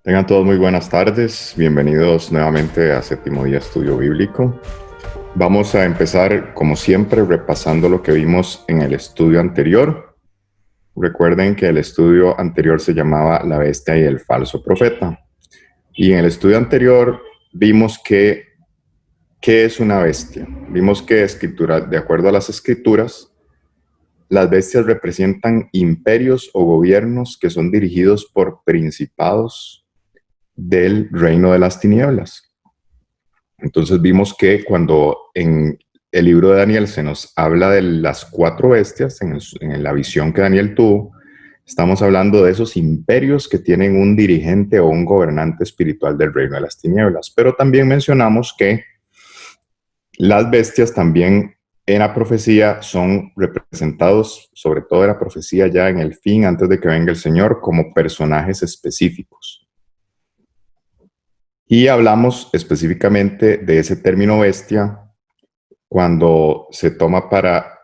Tengan todos muy buenas tardes, bienvenidos nuevamente a Séptimo Día Estudio Bíblico. Vamos a empezar, como siempre, repasando lo que vimos en el estudio anterior. Recuerden que el estudio anterior se llamaba La Bestia y el Falso Profeta. Y en el estudio anterior vimos ¿qué es una bestia? Vimos que de acuerdo a las escrituras, las bestias representan imperios o gobiernos que son dirigidos por principados del reino de las tinieblas. Entonces vimos que cuando en el libro de Daniel se nos habla de las cuatro bestias, en la visión que Daniel tuvo, estamos hablando de esos imperios que tienen un dirigente o un gobernante espiritual del reino de las tinieblas. Pero también mencionamos que las bestias también en la profecía son representados, sobre todo en la profecía ya en el fin, antes de que venga el Señor, como personajes específicos. Y hablamos específicamente de ese término bestia cuando se toma para,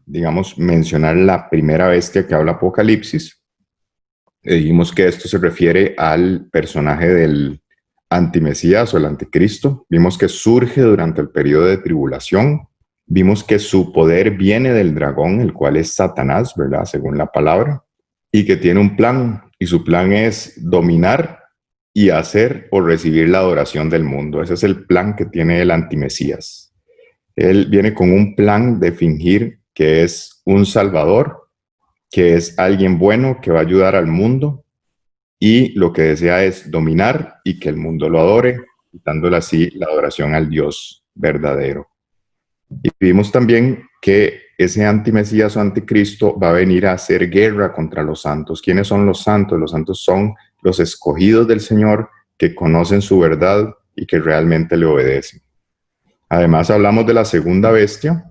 digamos, mencionar la primera bestia que habla Apocalipsis. Dijimos que esto se refiere al personaje del antimesías o el anticristo. Vimos que surge durante el periodo de tribulación. Vimos que su poder viene del dragón, el cual es Satanás, ¿verdad? Según la palabra. Y que tiene un plan, y su plan es dominar y hacer o recibir la adoración del mundo. Ese es el plan que tiene el antimesías. Él viene con un plan de fingir que es un salvador, que es alguien bueno que va a ayudar al mundo, y lo que desea es dominar y que el mundo lo adore, dándole así la adoración al Dios verdadero. Y vimos también que ese antimesías o anticristo va a venir a hacer guerra contra los santos. ¿Quiénes son los santos? Los santos son los escogidos del Señor que conocen su verdad y que realmente le obedecen. Además, hablamos de la segunda bestia.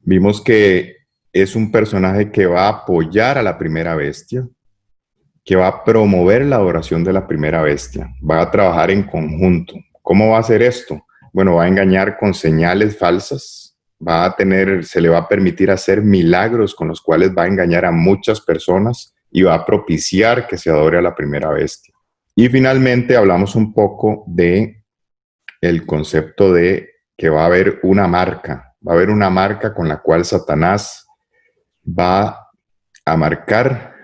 Vimos que es un personaje que va a apoyar a la primera bestia, que va a promover la adoración de la primera bestia, va a trabajar en conjunto. ¿Cómo va a hacer esto? Bueno, va a engañar con señales falsas, se le va a permitir hacer milagros con los cuales va a engañar a muchas personas y va a propiciar que se adore a la primera bestia. Y finalmente hablamos un poco de el concepto de que va a haber una marca con la cual Satanás va a marcar,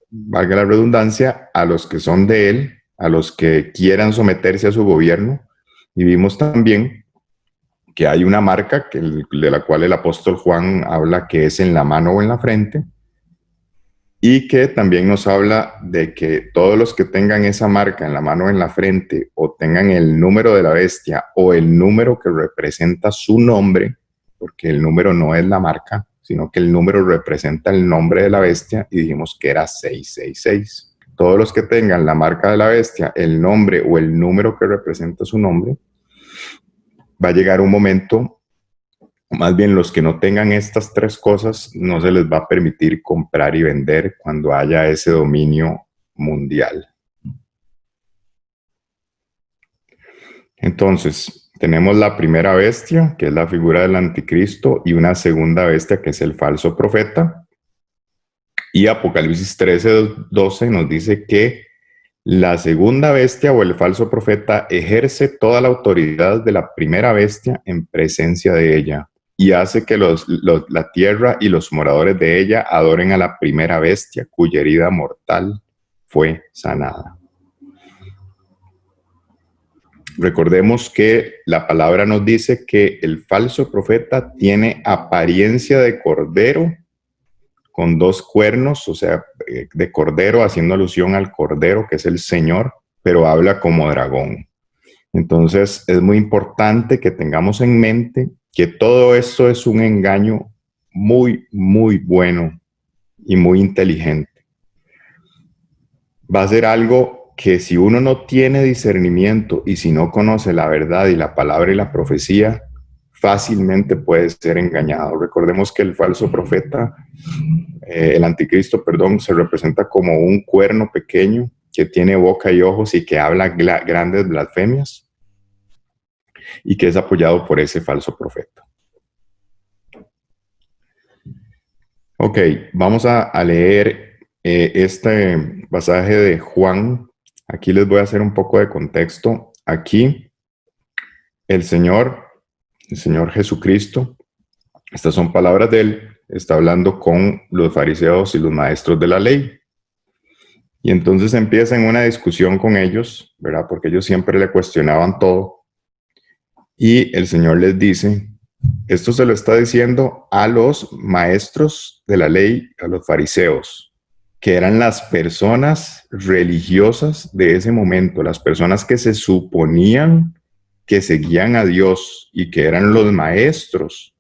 valga la redundancia, a los que son de él, a los que quieran someterse a su gobierno. Y vimos también que hay una marca de la cual el apóstol Juan habla que es en la mano o en la frente, y que también nos habla de que todos los que tengan esa marca en la mano o en la frente, o tengan el número de la bestia o el número que representa su nombre, porque el número no es la marca, sino que el número representa el nombre de la bestia, y dijimos que era 666. Todos los que tengan la marca de la bestia, el nombre o el número que representa su nombre, va a llegar un momento, más bien los que no tengan estas tres cosas, no se les va a permitir comprar y vender cuando haya ese dominio mundial. Entonces, tenemos la primera bestia, que es la figura del anticristo, y una segunda bestia, que es el falso profeta. Y Apocalipsis 13:12 nos dice que la segunda bestia o el falso profeta ejerce toda la autoridad de la primera bestia en presencia de ella, y hace que la tierra y los moradores de ella adoren a la primera bestia, cuya herida mortal fue sanada. Recordemos que la palabra nos dice que el falso profeta tiene apariencia de cordero con dos cuernos, o sea, de cordero, haciendo alusión al cordero, que es el Señor, pero habla como dragón. Entonces, es muy importante que tengamos en mente que todo esto es un engaño muy, muy bueno y muy inteligente. Va a ser algo que, si uno no tiene discernimiento y si no conoce la verdad y la palabra y la profecía, fácilmente puede ser engañado. Recordemos que el falso profeta, el anticristo, perdón, se representa como un cuerno pequeño que tiene boca y ojos y que habla grandes blasfemias, y que es apoyado por ese falso profeta. Ok, vamos a leer este pasaje de Juan, aquí les voy a hacer un poco de contexto. Aquí el Señor Jesucristo, estas son palabras de él, está hablando con los fariseos y los maestros de la ley. Y entonces empieza en una discusión con ellos, ¿verdad? Porque ellos siempre le cuestionaban todo. Y el Señor les dice, esto se lo está diciendo a los maestros de la ley, a los fariseos, que eran las personas religiosas de ese momento, las personas que se suponían que seguían a Dios y que eran los maestros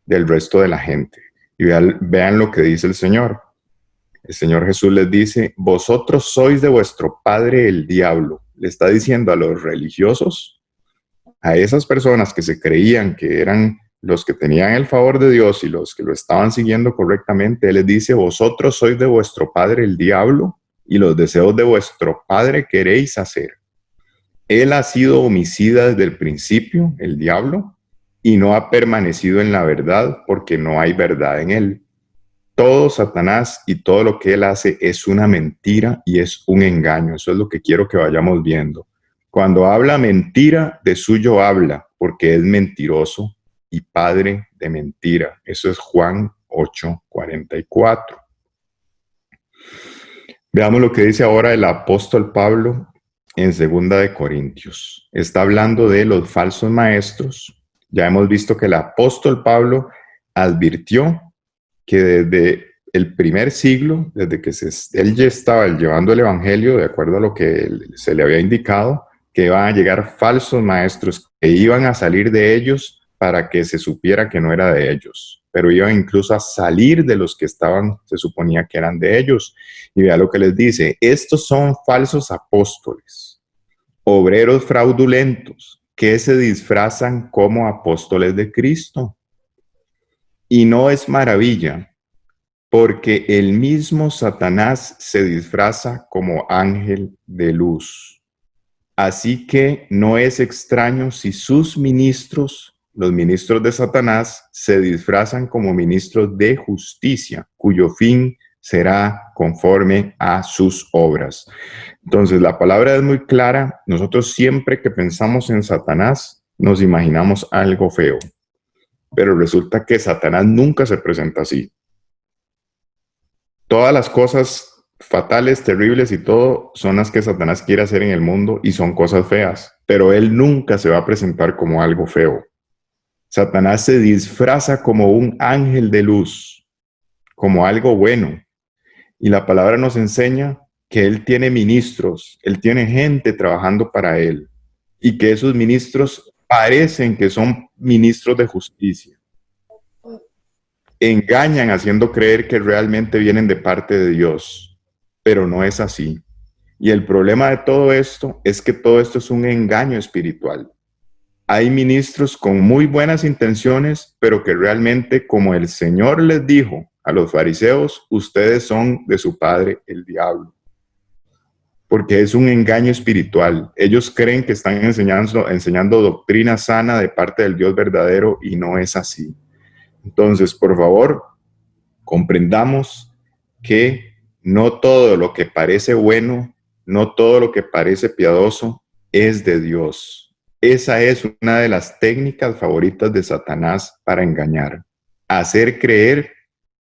del resto de la gente. Y vean lo que dice el Señor. El Señor Jesús les dice, vosotros sois de vuestro padre el diablo. Le está diciendo a los religiosos, a esas personas que se creían que eran los que tenían el favor de Dios y los que lo estaban siguiendo correctamente, Él les dice, vosotros sois de vuestro padre el diablo y los deseos de vuestro padre queréis hacer. Él ha sido homicida desde el principio, el diablo, y no ha permanecido en la verdad porque no hay verdad en él. Todo Satanás y todo lo que él hace es una mentira y es un engaño. Eso es lo que quiero que vayamos viendo. Cuando habla mentira, de suyo habla, porque es mentiroso y padre de mentira. Eso es Juan 8:44. Veamos lo que dice ahora el apóstol Pablo en 2 Corintios. Está hablando de los falsos maestros. Ya hemos visto que el apóstol Pablo advirtió que desde el primer siglo, desde que él ya estaba llevando el evangelio, de acuerdo a lo que se le había indicado, que iban a llegar falsos maestros, que iban a salir de ellos para que se supiera que no era de ellos, pero iban incluso a salir de los que estaban, se suponía que eran de ellos. Y vea lo que les dice, estos son falsos apóstoles, obreros fraudulentos, que se disfrazan como apóstoles de Cristo. Y no es maravilla, porque el mismo Satanás se disfraza como ángel de luz. Así que no es extraño si sus ministros, los ministros de Satanás, se disfrazan como ministros de justicia, cuyo fin será conforme a sus obras. Entonces, la palabra es muy clara. Nosotros siempre que pensamos en Satanás, nos imaginamos algo feo. Pero resulta que Satanás nunca se presenta así. Todas las cosas fatales, terribles y todo son las que Satanás quiere hacer en el mundo y son cosas feas, pero él nunca se va a presentar como algo feo. Satanás se disfraza como un ángel de luz, como algo bueno. Y la palabra nos enseña que él tiene ministros, él tiene gente trabajando para él y que esos ministros parecen que son ministros de justicia. Engañan haciendo creer que realmente vienen de parte de Dios, pero no es así. Y el problema de todo esto es que todo esto es un engaño espiritual. Hay ministros con muy buenas intenciones, pero que realmente, como el Señor les dijo a los fariseos, ustedes son de su padre el diablo. Porque es un engaño espiritual. Ellos creen que están enseñando doctrina sana de parte del Dios verdadero y no es así. Entonces, por favor, comprendamos que no todo lo que parece bueno, no todo lo que parece piadoso es de Dios. Esa es una de las técnicas favoritas de Satanás para engañar. Hacer creer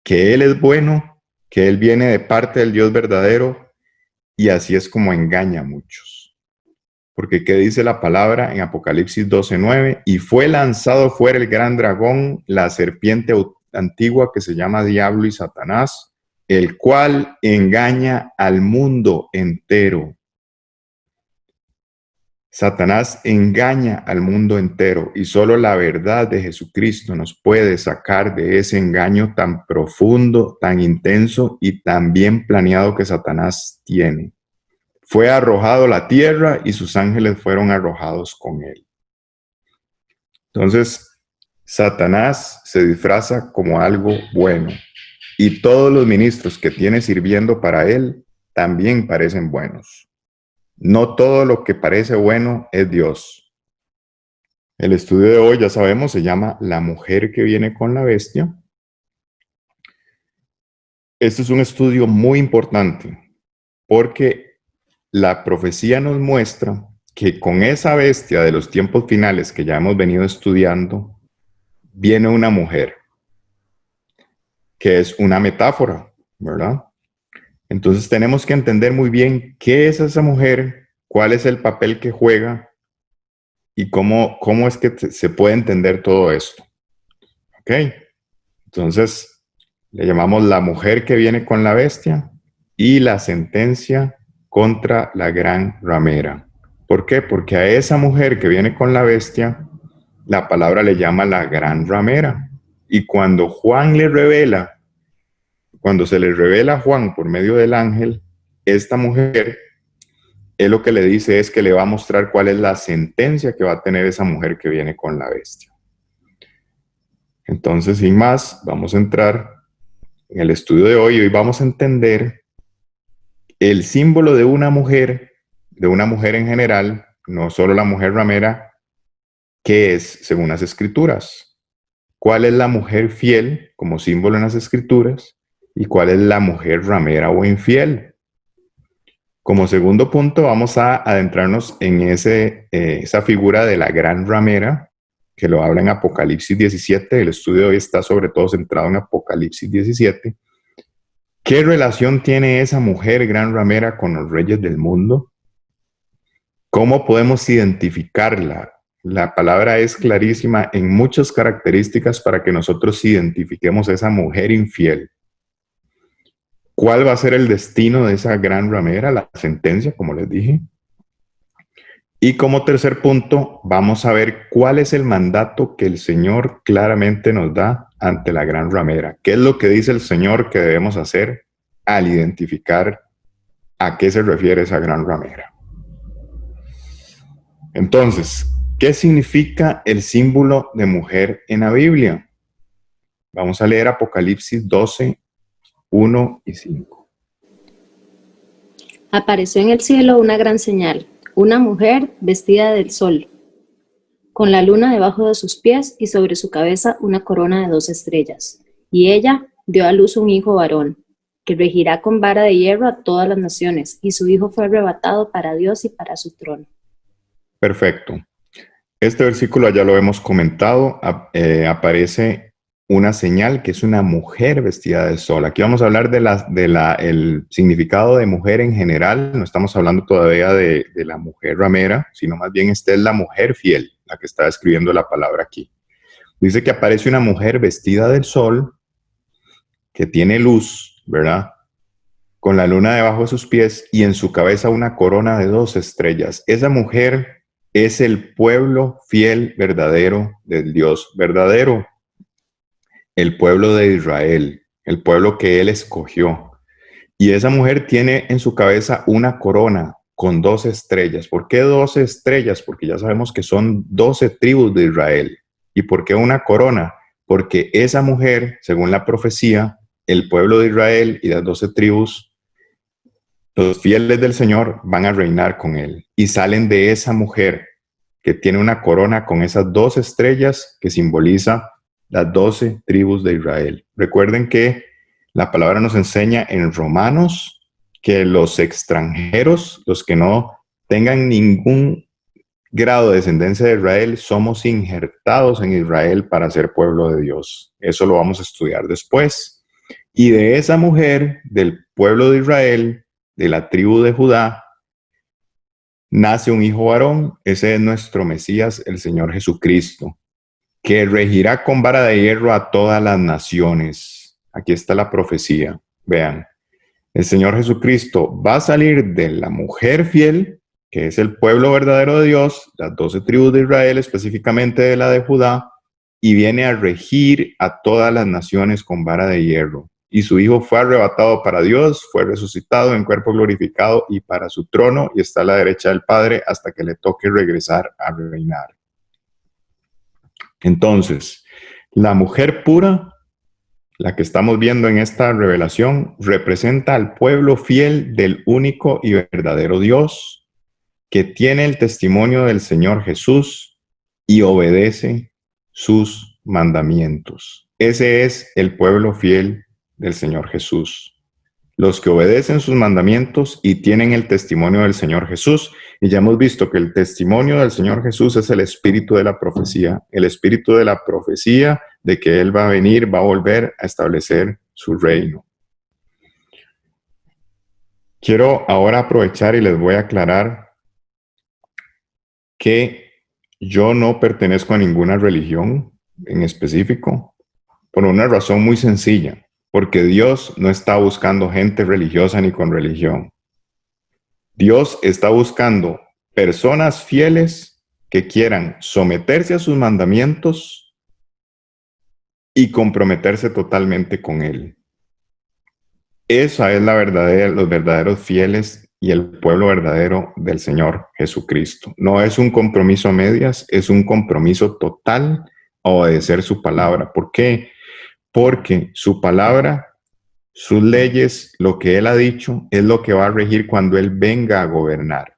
que Él es bueno, que Él viene de parte del Dios verdadero, y así es como engaña a muchos. Porque ¿qué dice la palabra en Apocalipsis 12:9? Y fue lanzado fuera el gran dragón, la serpiente antigua que se llama Diablo y Satanás, el cual engaña al mundo entero. Satanás engaña al mundo entero y solo la verdad de Jesucristo nos puede sacar de ese engaño tan profundo, tan intenso y tan bien planeado que Satanás tiene. Fue arrojado a la tierra y sus ángeles fueron arrojados con él. Entonces, Satanás se disfraza como algo bueno y todos los ministros que tiene sirviendo para él también parecen buenos. No todo lo que parece bueno es Dios. El estudio de hoy, ya sabemos, se llama La mujer que viene con la bestia. Este es un estudio muy importante porque la profecía nos muestra que con esa bestia de los tiempos finales que ya hemos venido estudiando, viene una mujer, que es una metáfora, ¿verdad? Entonces tenemos que entender muy bien qué es esa mujer, cuál es el papel que juega y cómo es que se puede entender todo esto. ¿Ok? Entonces le llamamos la mujer que viene con la bestia y la sentencia contra la gran ramera. ¿Por qué? Porque a esa mujer que viene con la bestia, la palabra le llama la gran ramera. Y cuando Juan le revela, cuando se le revela a Juan por medio del ángel, esta mujer, él lo que le dice es que le va a mostrar cuál es la sentencia que va a tener esa mujer que viene con la bestia. Entonces, sin más, vamos a entrar en el estudio de hoy. Hoy vamos a entender el símbolo de una mujer en general, no solo la mujer ramera, que es según las escrituras. ¿Cuál es la mujer fiel como símbolo en las escrituras? ¿Y cuál es la mujer ramera o infiel? Como segundo punto, vamos a adentrarnos en esa figura de la gran ramera, que lo habla en Apocalipsis 17. El estudio de hoy está sobre todo centrado en Apocalipsis 17. ¿Qué relación tiene esa mujer gran ramera con los reyes del mundo? ¿Cómo podemos identificarla? La palabra es clarísima en muchas características para que nosotros identifiquemos a esa mujer infiel. ¿Cuál va a ser el destino de esa gran ramera? La sentencia, como les dije. Y como tercer punto, vamos a ver cuál es el mandato que el Señor claramente nos da ante la gran ramera. ¿Qué es lo que dice el Señor que debemos hacer al identificar a qué se refiere esa gran ramera? Entonces, ¿qué significa el símbolo de mujer en la Biblia? Vamos a leer Apocalipsis 12, 1 y 5. Apareció en el cielo una gran señal, una mujer vestida del sol, con la luna debajo de sus pies y sobre su cabeza una corona de 12 estrellas. Y ella dio a luz un hijo varón, que regirá con vara de hierro a todas las naciones, y su hijo fue arrebatado para Dios y para su trono. Perfecto. Este versículo ya lo hemos comentado, aparece una señal que es una mujer vestida de sol. Aquí vamos a hablar el significado de mujer en general, no estamos hablando todavía de la mujer ramera, sino más bien esta es la mujer fiel, la que está escribiendo la palabra aquí. Dice que aparece una mujer vestida del sol, que tiene luz, ¿verdad? Con la luna debajo de sus pies y en su cabeza una corona de 12 estrellas. Esa mujer es el pueblo fiel verdadero del Dios verdadero, el pueblo de Israel, el pueblo que Él escogió. Y esa mujer tiene en su cabeza una corona con 12 estrellas. ¿Por qué 12 estrellas? Porque ya sabemos que son 12 tribus de Israel. ¿Y por qué una corona? Porque esa mujer, según la profecía, el pueblo de Israel y las 12 tribus, los fieles del Señor van a reinar con Él y salen de esa mujer que tiene una corona con esas 12 estrellas que simboliza las 12 tribus de Israel. Recuerden que la palabra nos enseña en Romanos que los extranjeros, los que no tengan ningún grado de descendencia de Israel, somos injertados en Israel para ser pueblo de Dios. Eso lo vamos a estudiar después. Y de esa mujer, del pueblo de Israel, de la tribu de Judá, nace un hijo varón. Ese es nuestro Mesías, el Señor Jesucristo, que regirá con vara de hierro a todas las naciones. Aquí está la profecía. Vean, el Señor Jesucristo va a salir de la mujer fiel, que es el pueblo verdadero de Dios, las 12 tribus de Israel, específicamente de la de Judá, y viene a regir a todas las naciones con vara de hierro. Y su hijo fue arrebatado para Dios, fue resucitado en cuerpo glorificado y para su trono, y está a la derecha del Padre hasta que le toque regresar a reinar. Entonces, la mujer pura, la que estamos viendo en esta revelación, representa al pueblo fiel del único y verdadero Dios, que tiene el testimonio del Señor Jesús y obedece sus mandamientos. Ese es el pueblo fiel del Señor Jesús. Los que obedecen sus mandamientos y tienen el testimonio del Señor Jesús. Y ya hemos visto que el testimonio del Señor Jesús es el espíritu de la profecía. El espíritu de la profecía de que Él va a venir, va a volver a establecer su reino. Quiero ahora aprovechar y les voy a aclarar que yo no pertenezco a ninguna religión en específico, por una razón muy sencilla, porque Dios no está buscando gente religiosa ni con religión. Dios está buscando personas fieles que quieran someterse a sus mandamientos y comprometerse totalmente con Él. Esa es los verdaderos fieles y el pueblo verdadero del Señor Jesucristo. No es un compromiso a medias, es un compromiso total a obedecer su palabra. ¿Por qué? Porque su palabra, sus leyes, lo que Él ha dicho, es lo que va a regir cuando Él venga a gobernar.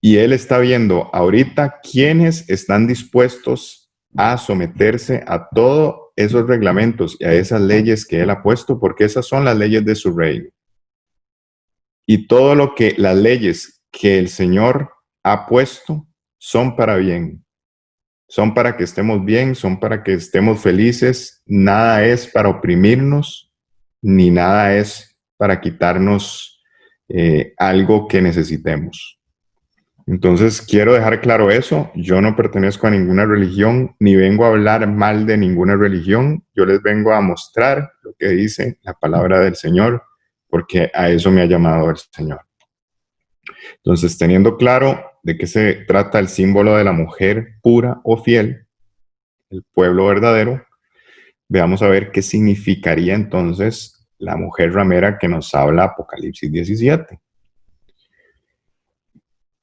Y Él está viendo ahorita quiénes están dispuestos a someterse a todos esos reglamentos y a esas leyes que Él ha puesto, porque esas son las leyes de su reino. Y todo lo que las leyes que el Señor ha puesto son para bien. Son para que estemos bien, son para que estemos felices. Nada es para oprimirnos, ni nada es para quitarnos algo que necesitemos. Entonces, quiero dejar claro eso. Yo no pertenezco a ninguna religión, ni vengo a hablar mal de ninguna religión. Yo les vengo a mostrar lo que dice la palabra del Señor, porque a eso me ha llamado el Señor. Entonces, teniendo claro de qué se trata el símbolo de la mujer pura o fiel, el pueblo verdadero, veamos a ver qué significaría entonces la mujer ramera que nos habla Apocalipsis 17.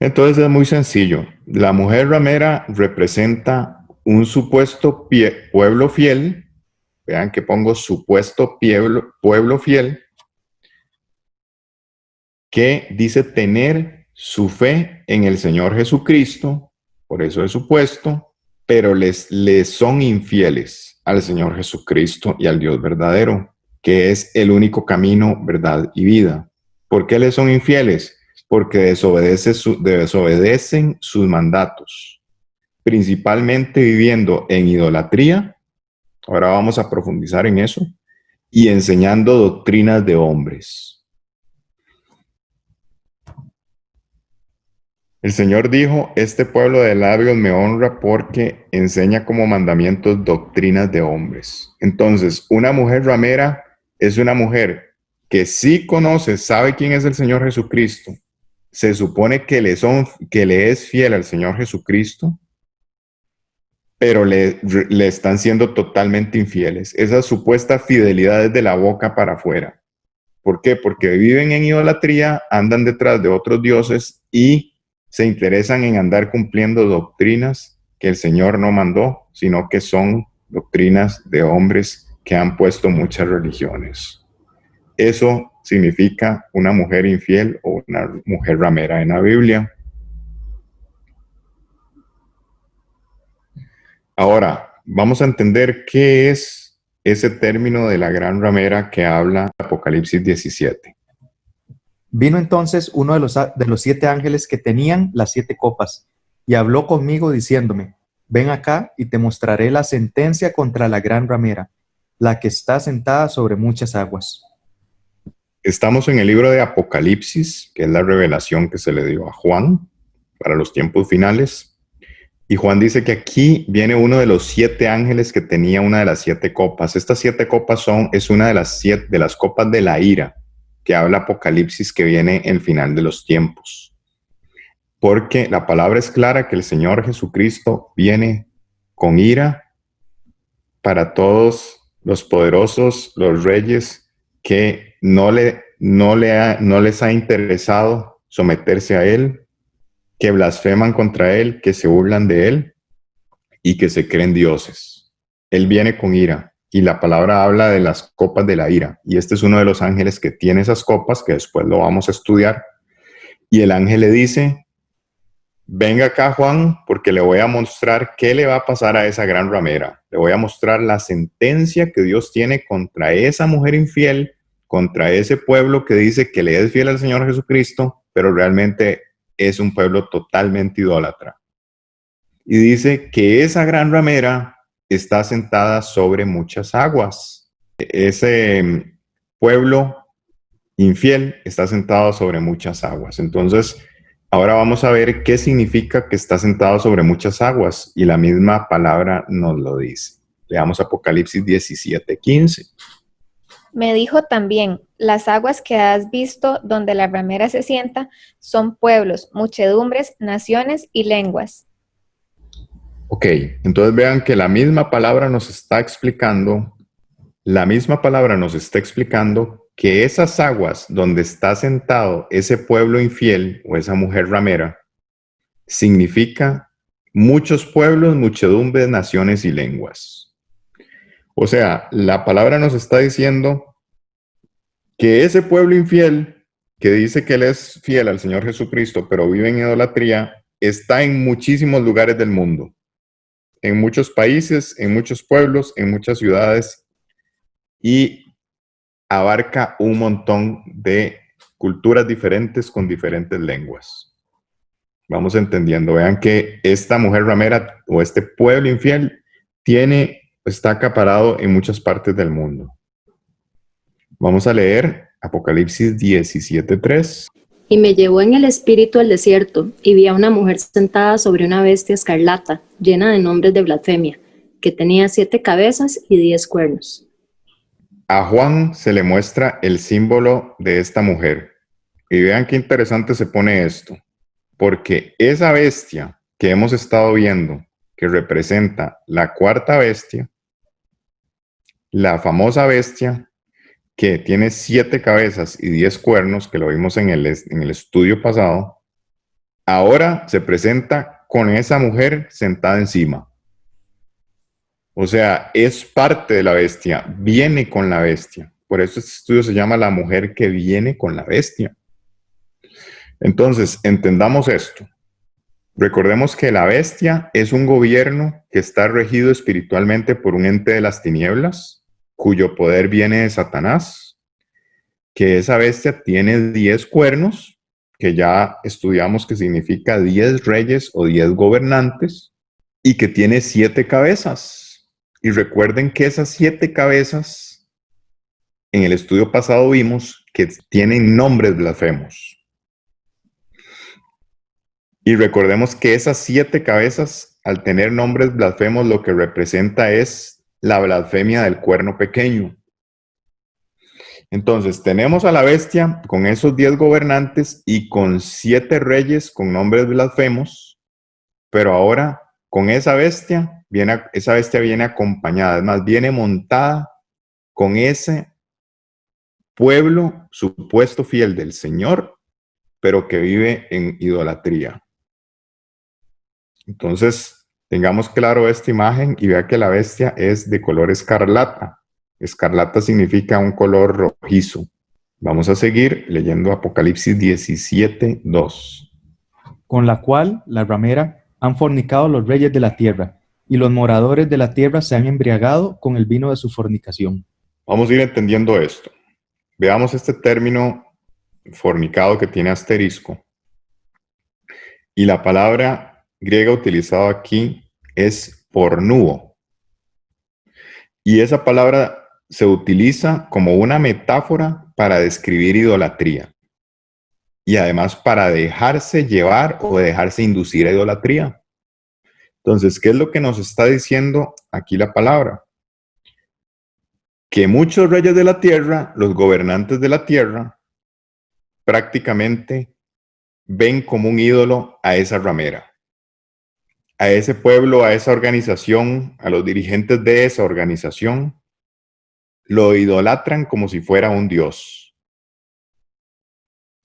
Entonces es muy sencillo. La mujer ramera representa un supuesto pueblo fiel. Vean que pongo supuesto pueblo fiel, que dice tener su fe en el Señor Jesucristo, por eso es supuesto, pero les son infieles al Señor Jesucristo y al Dios verdadero, que es el único camino, verdad y vida. ¿Por qué les son infieles? Porque desobedecen sus mandatos, principalmente viviendo en idolatría. Ahora vamos a profundizar en eso, y enseñando doctrinas de hombres. El Señor dijo, este pueblo de labios me honra porque enseña como mandamientos doctrinas de hombres. Entonces, una mujer ramera es una mujer que sí conoce, sabe quién es el Señor Jesucristo. Se supone que le es fiel al Señor Jesucristo, pero le están siendo totalmente infieles. Esa supuesta fidelidad es de la boca para afuera. ¿Por qué? Porque viven en idolatría, andan detrás de otros dioses y se interesan en andar cumpliendo doctrinas que el Señor no mandó, sino que son doctrinas de hombres que han puesto muchas religiones. Eso significa una mujer infiel o una mujer ramera en la Biblia. Ahora, vamos a entender qué es ese término de la gran ramera que habla Apocalipsis 17. Vino entonces uno de los 7 ángeles que tenían las 7 copas, y habló conmigo diciéndome, ven acá y te mostraré la sentencia contra la gran ramera, la que está sentada sobre muchas aguas. Estamos en el libro de Apocalipsis, que es la revelación que se le dio a Juan para los tiempos finales. Y Juan dice que aquí viene uno de los 7 ángeles que tenía una de las 7 copas. Estas 7 copas es una de las copas de la ira, que habla Apocalipsis, que viene el final de los tiempos. Porque la palabra es clara que el Señor Jesucristo viene con ira para todos los poderosos, los reyes que no les ha interesado someterse a Él, que blasfeman contra Él, que se burlan de Él y que se creen dioses. Él viene con ira. Y la palabra habla de las copas de la ira. Y este es uno de los ángeles que tiene esas copas, que después lo vamos a estudiar. Y el ángel le dice, venga acá Juan, porque le voy a mostrar qué le va a pasar a esa gran ramera. Le voy a mostrar la sentencia que Dios tiene contra esa mujer infiel, contra ese pueblo que dice que le es fiel al Señor Jesucristo, pero realmente es un pueblo totalmente idólatra. Y dice que esa gran ramera está sentada sobre muchas aguas. Ese pueblo infiel está sentado sobre muchas aguas. Entonces, ahora vamos a ver qué significa que está sentado sobre muchas aguas, y la misma palabra nos lo dice. Leamos Apocalipsis 17:15. Me dijo también, las aguas que has visto donde la ramera se sienta son pueblos, muchedumbres, naciones y lenguas. Ok, entonces vean que la misma palabra nos está explicando que esas aguas donde está sentado ese pueblo infiel o esa mujer ramera significa muchos pueblos, muchedumbres, naciones y lenguas. O sea, la palabra nos está diciendo que ese pueblo infiel que dice que él es fiel al Señor Jesucristo, pero vive en idolatría, está en muchísimos lugares del mundo, en muchos países, en muchos pueblos, en muchas ciudades, y abarca un montón de culturas diferentes con diferentes lenguas. Vamos entendiendo. Vean que esta mujer ramera o este pueblo infiel está acaparado en muchas partes del mundo. Vamos a leer Apocalipsis 17:3. Y me llevó en el espíritu al desierto, y vi a una mujer sentada sobre una bestia escarlata, llena de nombres de blasfemia, que tenía 7 cabezas y 10 cuernos. A Juan se le muestra el símbolo de esta mujer. Y vean qué interesante se pone esto. Porque esa bestia que hemos estado viendo, que representa la cuarta bestia, la famosa bestia que tiene 7 cabezas y 10 cuernos, que lo vimos en el estudio pasado, ahora se presenta con esa mujer sentada encima. O sea, es parte de la bestia, viene con la bestia. Por eso este estudio se llama La mujer que viene con la bestia. Entonces, entendamos esto. Recordemos que la bestia es un gobierno que está regido espiritualmente por un ente de las tinieblas, cuyo poder viene de Satanás, que esa bestia tiene 10 cuernos, que ya estudiamos que significa 10 reyes o 10 gobernantes, y que tiene 7 cabezas. Y recuerden que esas 7 cabezas, en el estudio pasado vimos que tienen nombres blasfemos. Y recordemos que esas 7 cabezas, al tener nombres blasfemos, lo que representa es la blasfemia del cuerno pequeño. Entonces, tenemos a la bestia con esos 10 gobernantes y con 7 reyes con nombres blasfemos, pero ahora con esa bestia viene acompañada, es más, viene montada con ese pueblo supuesto fiel del Señor, pero que vive en idolatría. Entonces, tengamos claro esta imagen y vea que la bestia es de color escarlata. Escarlata significa un color rojizo. Vamos a seguir leyendo Apocalipsis 17:2. Con la cual, la ramera, han fornicado los reyes de la tierra, y los moradores de la tierra se han embriagado con el vino de su fornicación. Vamos a ir entendiendo esto. Veamos este término fornicado que tiene asterisco. Y la palabra griega utilizada aquí es pornuo. Y esa palabra se utiliza como una metáfora para describir idolatría. Y además para dejarse llevar o dejarse inducir a idolatría. Entonces, ¿qué es lo que nos está diciendo aquí la palabra? Que muchos reyes de la tierra, los gobernantes de la tierra, prácticamente ven como un ídolo a esa ramera, a ese pueblo, a esa organización, a los dirigentes de esa organización, lo idolatran como si fuera un dios.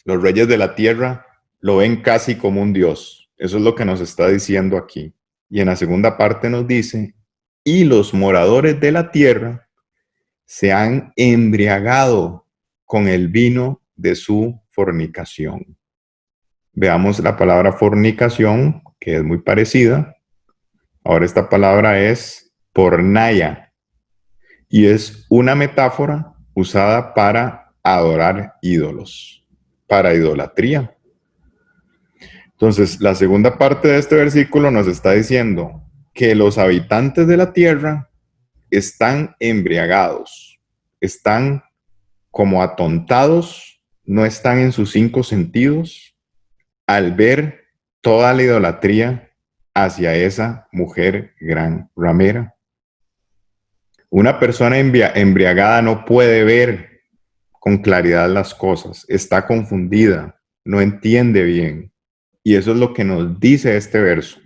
Los reyes de la tierra lo ven casi como un dios. Eso es lo que nos está diciendo aquí. Y en la segunda parte nos dice, y los moradores de la tierra se han embriagado con el vino de su fornicación. veamos la palabra fornicación, que es muy parecida. Ahora esta palabra es porneia y es una metáfora usada para adorar ídolos, para idolatría. Entonces, la segunda parte de este versículo nos está diciendo que los habitantes de la tierra están embriagados, están como atontados, no están en sus 5 sentidos al ver toda la idolatría hacia esa mujer gran ramera. Una persona embriagada no puede ver con claridad las cosas, está confundida, no entiende bien. Y eso es lo que nos dice este verso,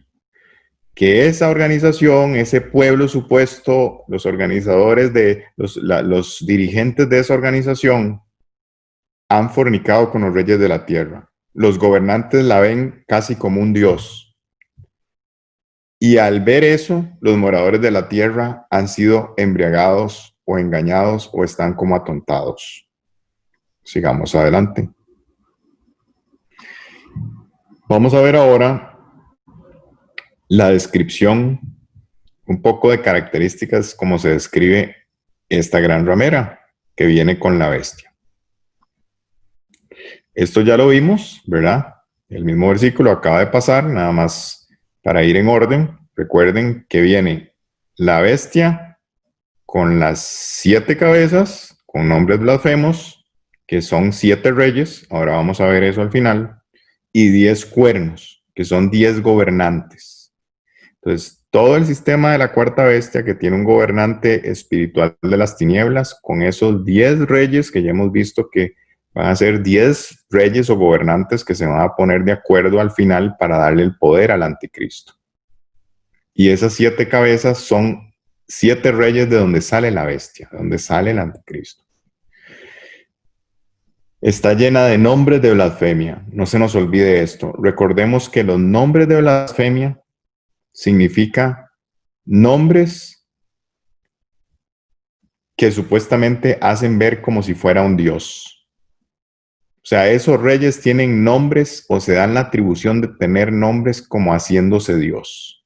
que esa organización, ese pueblo supuesto, los organizadores los dirigentes de esa organización han fornicado con los reyes de la tierra. Los gobernantes la ven casi como un dios. Y al ver eso, los moradores de la tierra han sido embriagados o engañados o están como atontados. Sigamos adelante. Vamos a ver ahora la descripción, un poco de características, como se describe esta gran ramera que viene con la bestia. Esto ya lo vimos, ¿verdad? El mismo versículo acaba de pasar, nada más para ir en orden. Recuerden que viene la bestia con las 7 cabezas, con nombres blasfemos, que son 7 reyes, ahora vamos a ver eso al final, y 10 cuernos, que son 10 gobernantes. Entonces, todo el sistema de la cuarta bestia que tiene un gobernante espiritual de las tinieblas, con esos 10 reyes que ya hemos visto que van a ser 10 reyes o gobernantes que se van a poner de acuerdo al final para darle el poder al anticristo. Y esas 7 cabezas son 7 reyes de donde sale la bestia, de donde sale el anticristo. Está llena de nombres de blasfemia. No se nos olvide esto. Recordemos que los nombres de blasfemia significa nombres que supuestamente hacen ver como si fuera un dios. O sea, esos reyes tienen nombres o se dan la atribución de tener nombres como haciéndose Dios.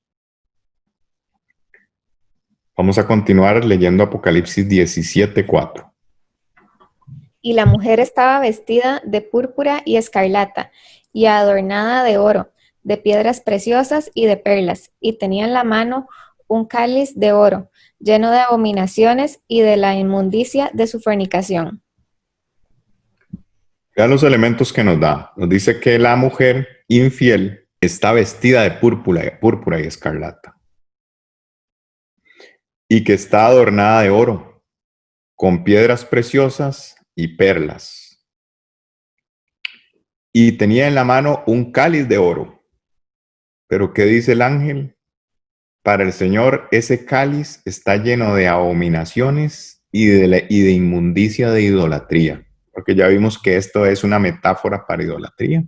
Vamos a continuar leyendo Apocalipsis 17:4. Y la mujer estaba vestida de púrpura y escarlata, y adornada de oro, de piedras preciosas y de perlas, y tenía en la mano un cáliz de oro, lleno de abominaciones y de la inmundicia de su fornicación. Vean los elementos que nos da. Nos dice que la mujer infiel está vestida de púrpura y escarlata. Y que está adornada de oro, con piedras preciosas y perlas. Y tenía en la mano un cáliz de oro. Pero ¿qué dice el ángel? Para el Señor ese cáliz está lleno de abominaciones y de inmundicia de idolatría. Porque ya vimos que esto es una metáfora para idolatría.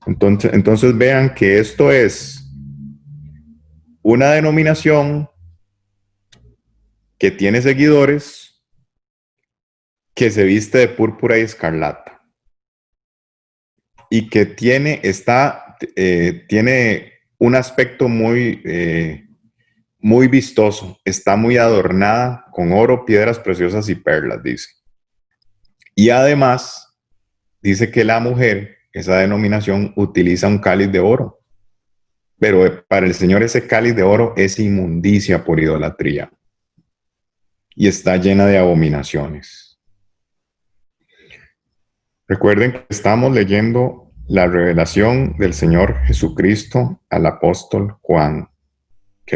Entonces vean que esto es una denominación que tiene seguidores, que se viste de púrpura y escarlata y que tiene un aspecto muy vistoso, está muy adornada con oro, piedras preciosas y perlas, dice. Y además dice que la mujer, esa denominación, utiliza un cáliz de oro, pero para el Señor ese cáliz de oro es inmundicia por idolatría y está llena de abominaciones. Recuerden que estamos leyendo la revelación del Señor Jesucristo al apóstol Juan. ¿Ok?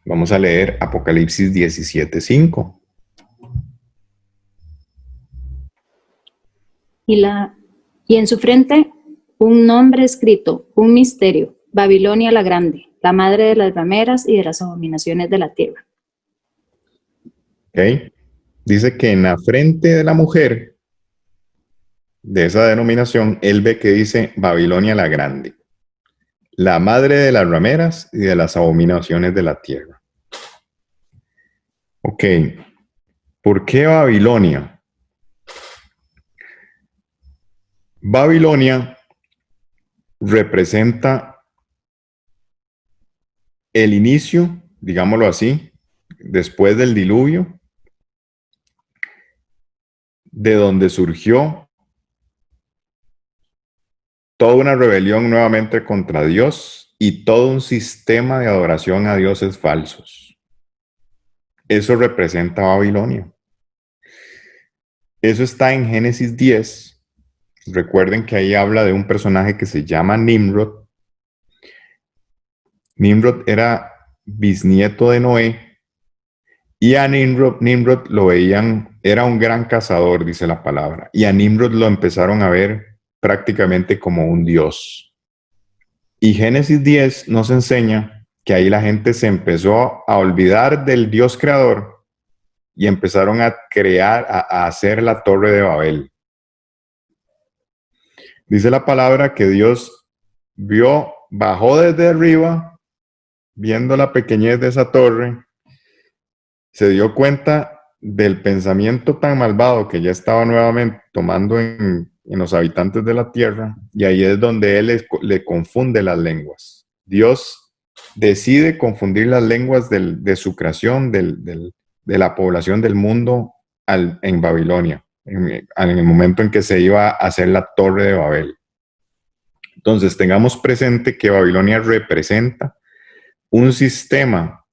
Vamos a leer Apocalipsis 17:5. Y en su frente un nombre escrito, un misterio, Babilonia la Grande, la madre de las rameras y de las abominaciones de la tierra. ¿Ok? Dice que en la frente de la mujer de esa denominación, él ve que dice Babilonia la Grande, la madre de las rameras y de las abominaciones de la tierra. Ok, ¿por qué Babilonia? Babilonia representa el inicio, digámoslo así, después del diluvio, de donde surgió toda una rebelión nuevamente contra Dios y todo un sistema de adoración a dioses falsos. Eso representa Babilonia. Eso está en Génesis 10. Recuerden que ahí habla de un personaje que se llama Nimrod. Nimrod era bisnieto de Noé y a Nimrod lo veían, era un gran cazador, dice la palabra, y a Nimrod lo empezaron a ver prácticamente como un dios. Y Génesis 10 nos enseña que ahí la gente se empezó a olvidar del Dios creador y empezaron a crear, a hacer la Torre de Babel. Dice la palabra que Dios bajó desde arriba, viendo la pequeñez de esa torre, se dio cuenta del pensamiento tan malvado que ya estaba nuevamente tomando en los habitantes de la tierra, y ahí es donde Él le confunde las lenguas. Dios decide confundir las lenguas de su creación, de la población del mundo en Babilonia, en el momento en que se iba a hacer la Torre de Babel. Entonces, tengamos presente que Babilonia representa un sistema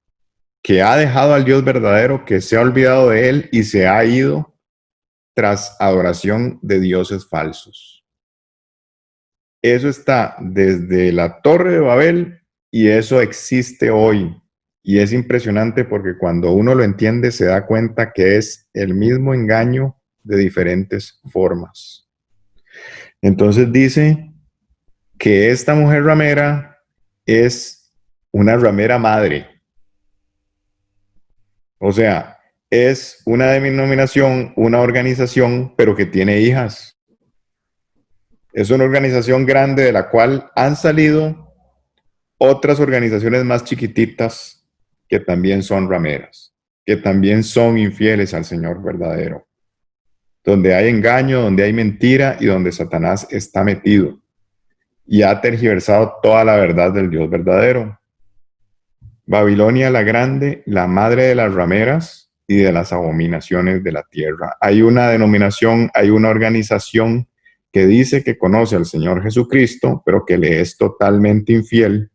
que ha dejado al Dios verdadero, que se ha olvidado de Él y se ha ido tras adoración de dioses falsos. Eso está desde la Torre de Babel y eso existe hoy. Y es impresionante porque cuando uno lo entiende se da cuenta que es el mismo engaño de diferentes formas. Entonces dice que esta mujer ramera es una ramera madre. O sea, es una denominación, una organización, pero que tiene hijas. Es una organización grande de la cual han salido otras organizaciones más chiquititas que también son rameras, que también son infieles al Señor verdadero, donde hay engaño, donde hay mentira y donde Satanás está metido y ha tergiversado toda la verdad del Dios verdadero. Babilonia la Grande, la madre de las rameras y de las abominaciones de la tierra. Hay una denominación, hay una organización que dice que conoce al Señor Jesucristo, pero que le es totalmente infiel,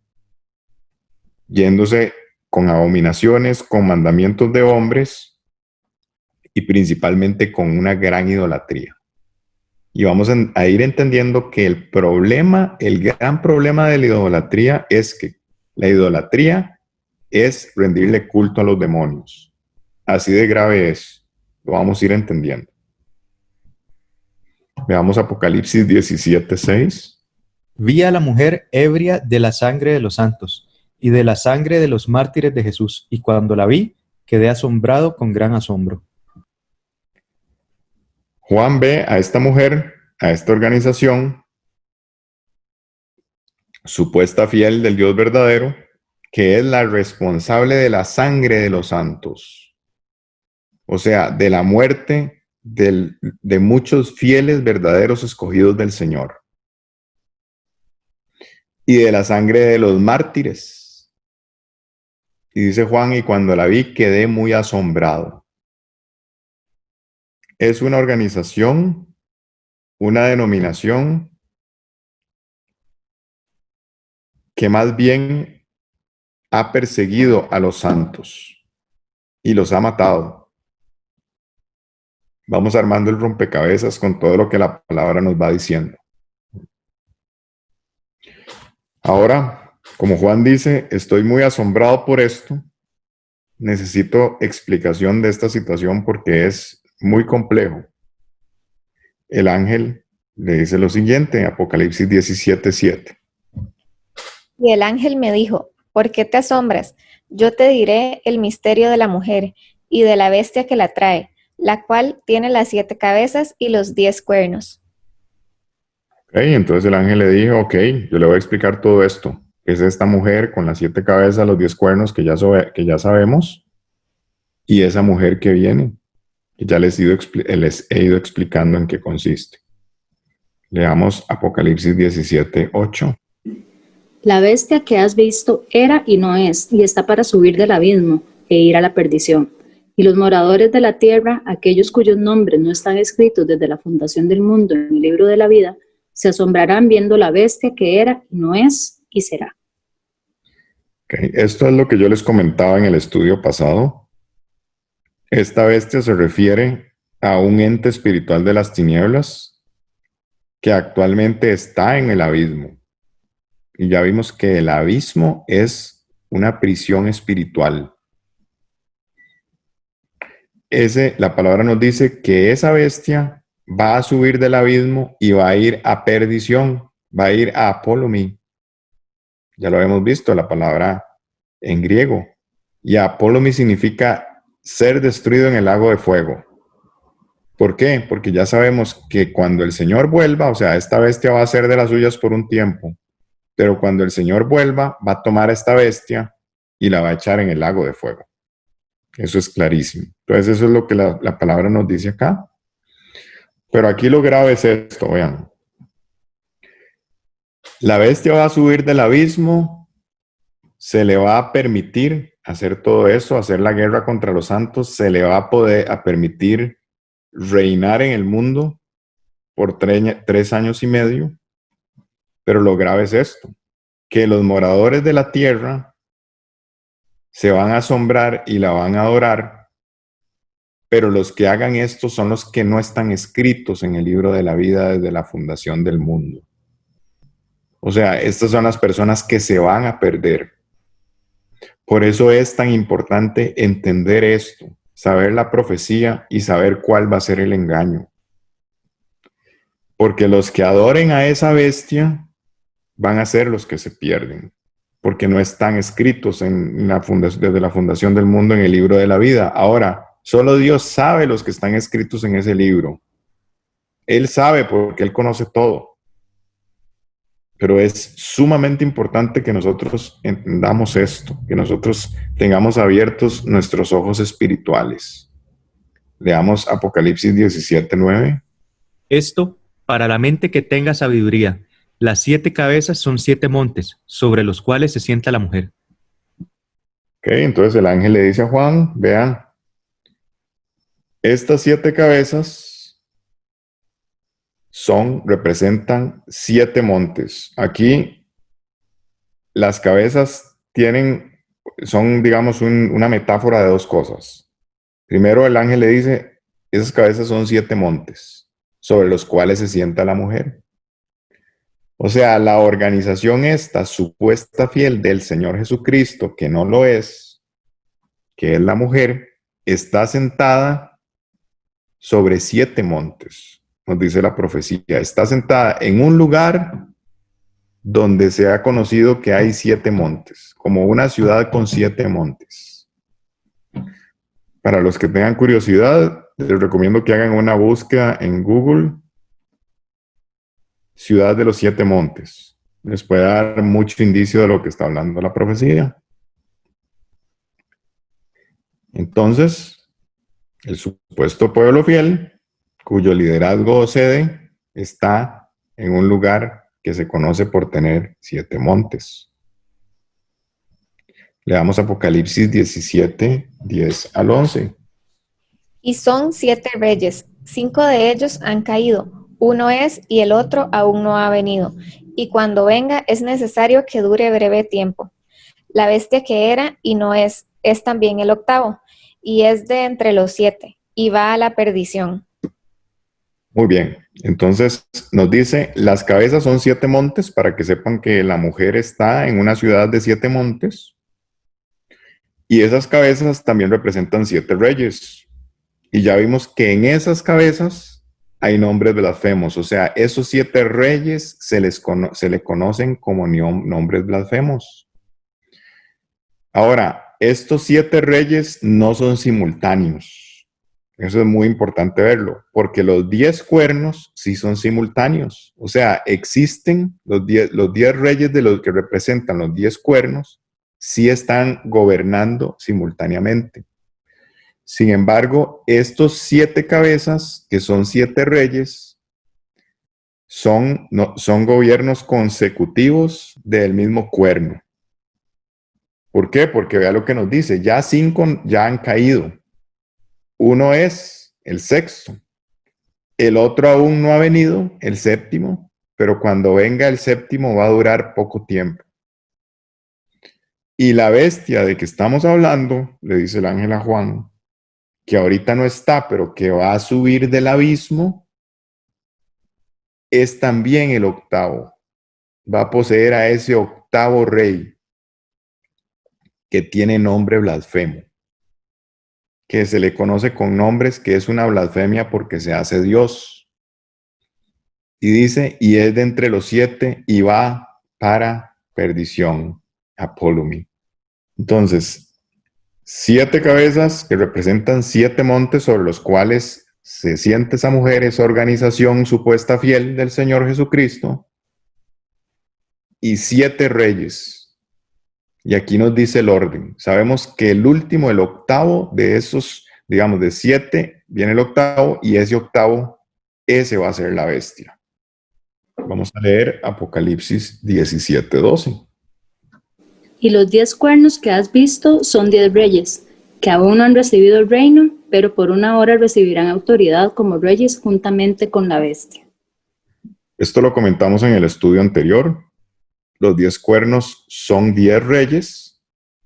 yéndose con abominaciones, con mandamientos de hombres y principalmente con una gran idolatría. Y vamos a ir entendiendo que el gran problema de la idolatría es que la idolatría es rendirle culto a los demonios. Así de grave es. Lo vamos a ir entendiendo. Veamos Apocalipsis 17:6. Vi a la mujer ebria de la sangre de los santos y de la sangre de los mártires de Jesús, y cuando la vi, quedé asombrado con gran asombro. Juan ve a esta mujer, a esta organización, supuesta fiel del Dios verdadero, que es la responsable de la sangre de los santos. O sea, de la muerte de muchos fieles verdaderos escogidos del Señor. Y de la sangre de los mártires. Y dice Juan, y cuando la vi quedé muy asombrado. Es una organización, una denominación que más bien ha perseguido a los santos y los ha matado. Vamos armando el rompecabezas con todo lo que la palabra nos va diciendo. Ahora, como Juan dice, estoy muy asombrado por esto. Necesito explicación de esta situación porque es muy complejo. El ángel le dice lo siguiente, Apocalipsis 17:7. Y el ángel me dijo, ¿por qué te asombras? Yo te diré el misterio de la mujer y de la bestia que la trae, la cual tiene las 7 cabezas y los 10 cuernos. Entonces el ángel le dijo, yo le voy a explicar todo esto. Es esta mujer con las 7 cabezas, los 10 cuernos que ya sabemos, y esa mujer que viene, que ya les he ido explicando en qué consiste. Leamos Apocalipsis 17:8. La bestia que has visto era y no es, y está para subir del abismo e ir a la perdición. Y los moradores de la tierra, aquellos cuyos nombres no están escritos desde la fundación del mundo en el libro de la vida, se asombrarán viendo la bestia que era y no es y será. Okay. Esto es lo que yo les comentaba en el estudio pasado. Esta bestia se refiere a un ente espiritual de las tinieblas que actualmente está en el abismo. Y ya vimos que el abismo es una prisión espiritual. La palabra nos dice que esa bestia va a subir del abismo y va a ir a perdición, va a ir a Apolomi. Ya lo hemos visto, la palabra en griego. Y Apolomi significa ser destruido en el lago de fuego. ¿Por qué? Porque ya sabemos que cuando el Señor vuelva, o sea, esta bestia va a ser de las suyas por un tiempo, pero cuando el Señor vuelva, va a tomar a esta bestia y la va a echar en el lago de fuego. Eso es clarísimo. Entonces eso es lo que la palabra nos dice acá. Pero aquí lo grave es esto, vean. La bestia va a subir del abismo, se le va a permitir hacer todo eso, hacer la guerra contra los santos, se le va a permitir reinar en el mundo por 3 años y medio. Pero lo grave es esto, que los moradores de la tierra se van a asombrar y la van a adorar, pero los que hagan esto son los que no están escritos en el libro de la vida desde la fundación del mundo. O sea, estas son las personas que se van a perder. Por eso es tan importante entender esto, saber la profecía y saber cuál va a ser el engaño. Porque los que adoren a esa bestia van a ser los que se pierden, porque no están escritos desde la fundación del mundo en el libro de la vida. Ahora, solo Dios sabe los que están escritos en ese libro. Él sabe porque Él conoce todo. Pero es sumamente importante que nosotros entendamos esto, que nosotros tengamos abiertos nuestros ojos espirituales. Leamos Apocalipsis 17:9. Esto para la mente que tenga sabiduría. Las 7 cabezas son 7 montes, sobre los cuales se sienta la mujer. Ok, entonces el ángel le dice a Juan, vean, estas 7 cabezas representan 7 montes. Aquí las cabezas son, digamos, una metáfora de 2 cosas. Primero el ángel le dice, esas cabezas son 7 montes, sobre los cuales se sienta la mujer. O sea, la organización esta supuesta fiel del Señor Jesucristo, que no lo es, que es la mujer, está sentada sobre 7 montes, nos dice la profecía. Está sentada en un lugar donde se ha conocido que hay 7 montes, como una ciudad con 7 montes. Para los que tengan curiosidad, les recomiendo que hagan una búsqueda en Google, Ciudad de los 7 montes. Les puede dar mucho indicio de lo que está hablando la profecía. Entonces, el supuesto pueblo fiel, cuyo liderazgo cede, está en un lugar que se conoce por tener 7 montes. Leamos Apocalipsis 17, 10 al 11. Y son 7 reyes, 5 de ellos han caído. Uno es y el otro aún no ha venido, y cuando venga es necesario que dure breve tiempo. La bestia que era y no es también el octavo, y es de entre los 7, y va a la perdición. Muy bien, entonces nos dice, las cabezas son 7 montes, para que sepan que la mujer está en una ciudad de 7 montes, y esas cabezas también representan 7 reyes, y ya vimos que en esas cabezas hay nombres blasfemos, o sea, esos 7 reyes se le conocen como nombres blasfemos. Ahora, estos 7 reyes no son simultáneos. Eso es muy importante verlo, porque los 10 cuernos sí son simultáneos. O sea, existen los 10 reyes de los que representan los 10 cuernos, sí están gobernando simultáneamente. Sin embargo, estos 7 cabezas, que son 7 reyes, son gobiernos consecutivos del mismo cuerno. ¿Por qué? Porque vea lo que nos dice, ya 5 ya han caído. Uno es el sexto. El otro aún no ha venido, el séptimo, pero cuando venga el séptimo va a durar poco tiempo. Y la bestia de que estamos hablando, le dice el ángel a Juan, que ahorita no está, pero que va a subir del abismo, es también el octavo. Va a poseer a ese octavo rey que tiene nombre blasfemo, que se le conoce con nombres que es una blasfemia porque se hace Dios. Y dice, y es de entre los 7 y va para perdición, Apolumi. Entonces, 7 cabezas que representan 7 montes sobre los cuales se siente esa mujer, esa organización supuesta fiel del Señor Jesucristo, y 7 reyes. Y aquí nos dice el orden. Sabemos que el último, el octavo de esos, digamos, de 7, viene el octavo, y ese octavo, ese va a ser la bestia. Vamos a leer Apocalipsis 17:12. Y los 10 cuernos que has visto son 10 reyes, que aún no han recibido el reino, pero por una hora recibirán autoridad como reyes juntamente con la bestia. Esto lo comentamos en el estudio anterior. Los 10 cuernos son 10 reyes,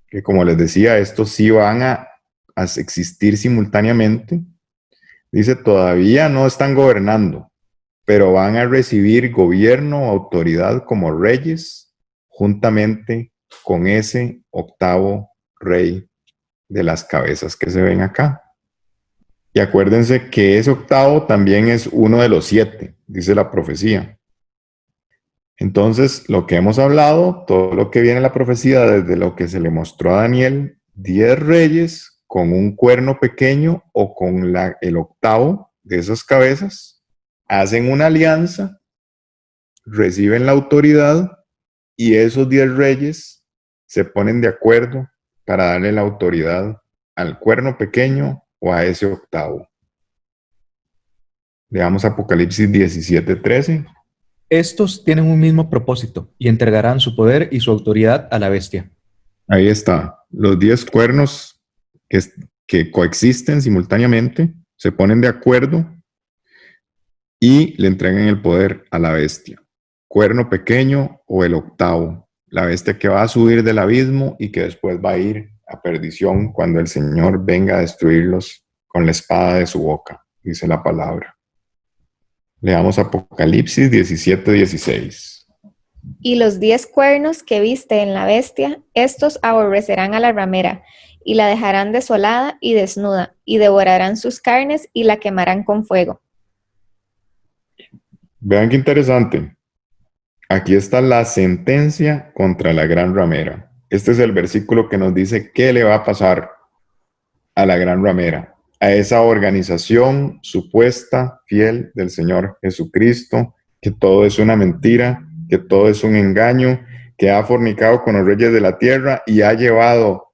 que como les decía, estos sí van a existir simultáneamente. Dice, todavía no están gobernando, pero van a recibir gobierno o autoridad como reyes juntamente con ese octavo rey de las cabezas que se ven acá. Y acuérdense que ese octavo también es uno de los 7, dice la profecía. Entonces, lo que hemos hablado, todo lo que viene en la profecía, desde lo que se le mostró a Daniel, 10 reyes con un cuerno pequeño o con el octavo de esas cabezas, hacen una alianza, reciben la autoridad y esos 10 reyes se ponen de acuerdo para darle la autoridad al cuerno pequeño o a ese octavo. Leamos Apocalipsis 17:13. Estos tienen un mismo propósito y entregarán su poder y su autoridad a la bestia. Ahí está. Los 10 cuernos que coexisten simultáneamente, se ponen de acuerdo y le entregan el poder a la bestia. Cuerno pequeño o el octavo. La bestia que va a subir del abismo y que después va a ir a perdición cuando el Señor venga a destruirlos con la espada de su boca, dice la palabra. Leamos Apocalipsis 17:16. Y los 10 cuernos que viste en la bestia, estos aborrecerán a la ramera, y la dejarán desolada y desnuda, y devorarán sus carnes y la quemarán con fuego. Vean qué interesante. Aquí está la sentencia contra la gran ramera. Este es el versículo que nos dice qué le va a pasar a la gran ramera, a esa organización supuesta, fiel del Señor Jesucristo, que todo es una mentira, que todo es un engaño, que ha fornicado con los reyes de la tierra y ha llevado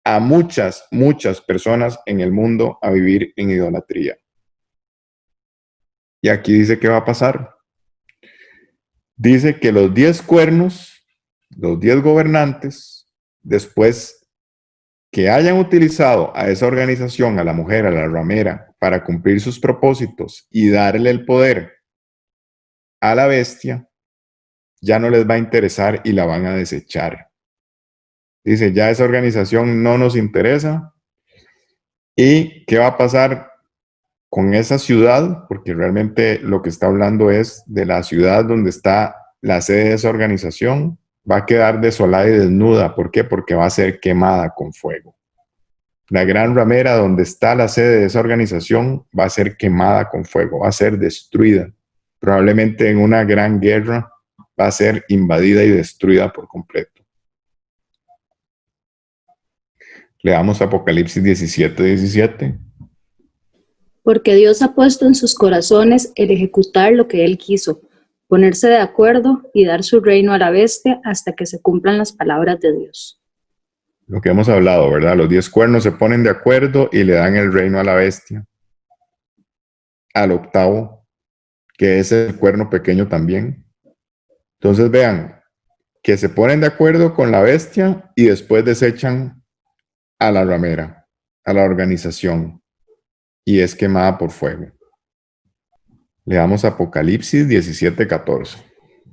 a muchas, muchas personas en el mundo a vivir en idolatría. Y aquí dice qué va a pasar. Dice que los 10 cuernos, los 10 gobernantes, después que hayan utilizado a esa organización, a la mujer, a la ramera, para cumplir sus propósitos y darle el poder a la bestia, ya no les va a interesar y la van a desechar. Dice, ya esa organización no nos interesa. ¿Y qué va a pasar con esa ciudad? Porque realmente lo que está hablando es de la ciudad donde está la sede de esa organización. Va a quedar desolada y desnuda. ¿Por qué? Porque va a ser quemada con fuego. La gran ramera donde está la sede de esa organización va a ser quemada con fuego, va a ser destruida. Probablemente en una gran guerra va a ser invadida y destruida por completo. Leamos Apocalipsis 17:17. Porque Dios ha puesto en sus corazones el ejecutar lo que Él quiso, ponerse de acuerdo y dar su reino a la bestia hasta que se cumplan las palabras de Dios. Lo que hemos hablado, ¿verdad? Los 10 cuernos se ponen de acuerdo y le dan el reino a la bestia. Al octavo, que es el cuerno pequeño también. Entonces vean, que se ponen de acuerdo con la bestia y después desechan a la ramera, a la organización, y es quemada por fuego. Leamos Apocalipsis 17:14.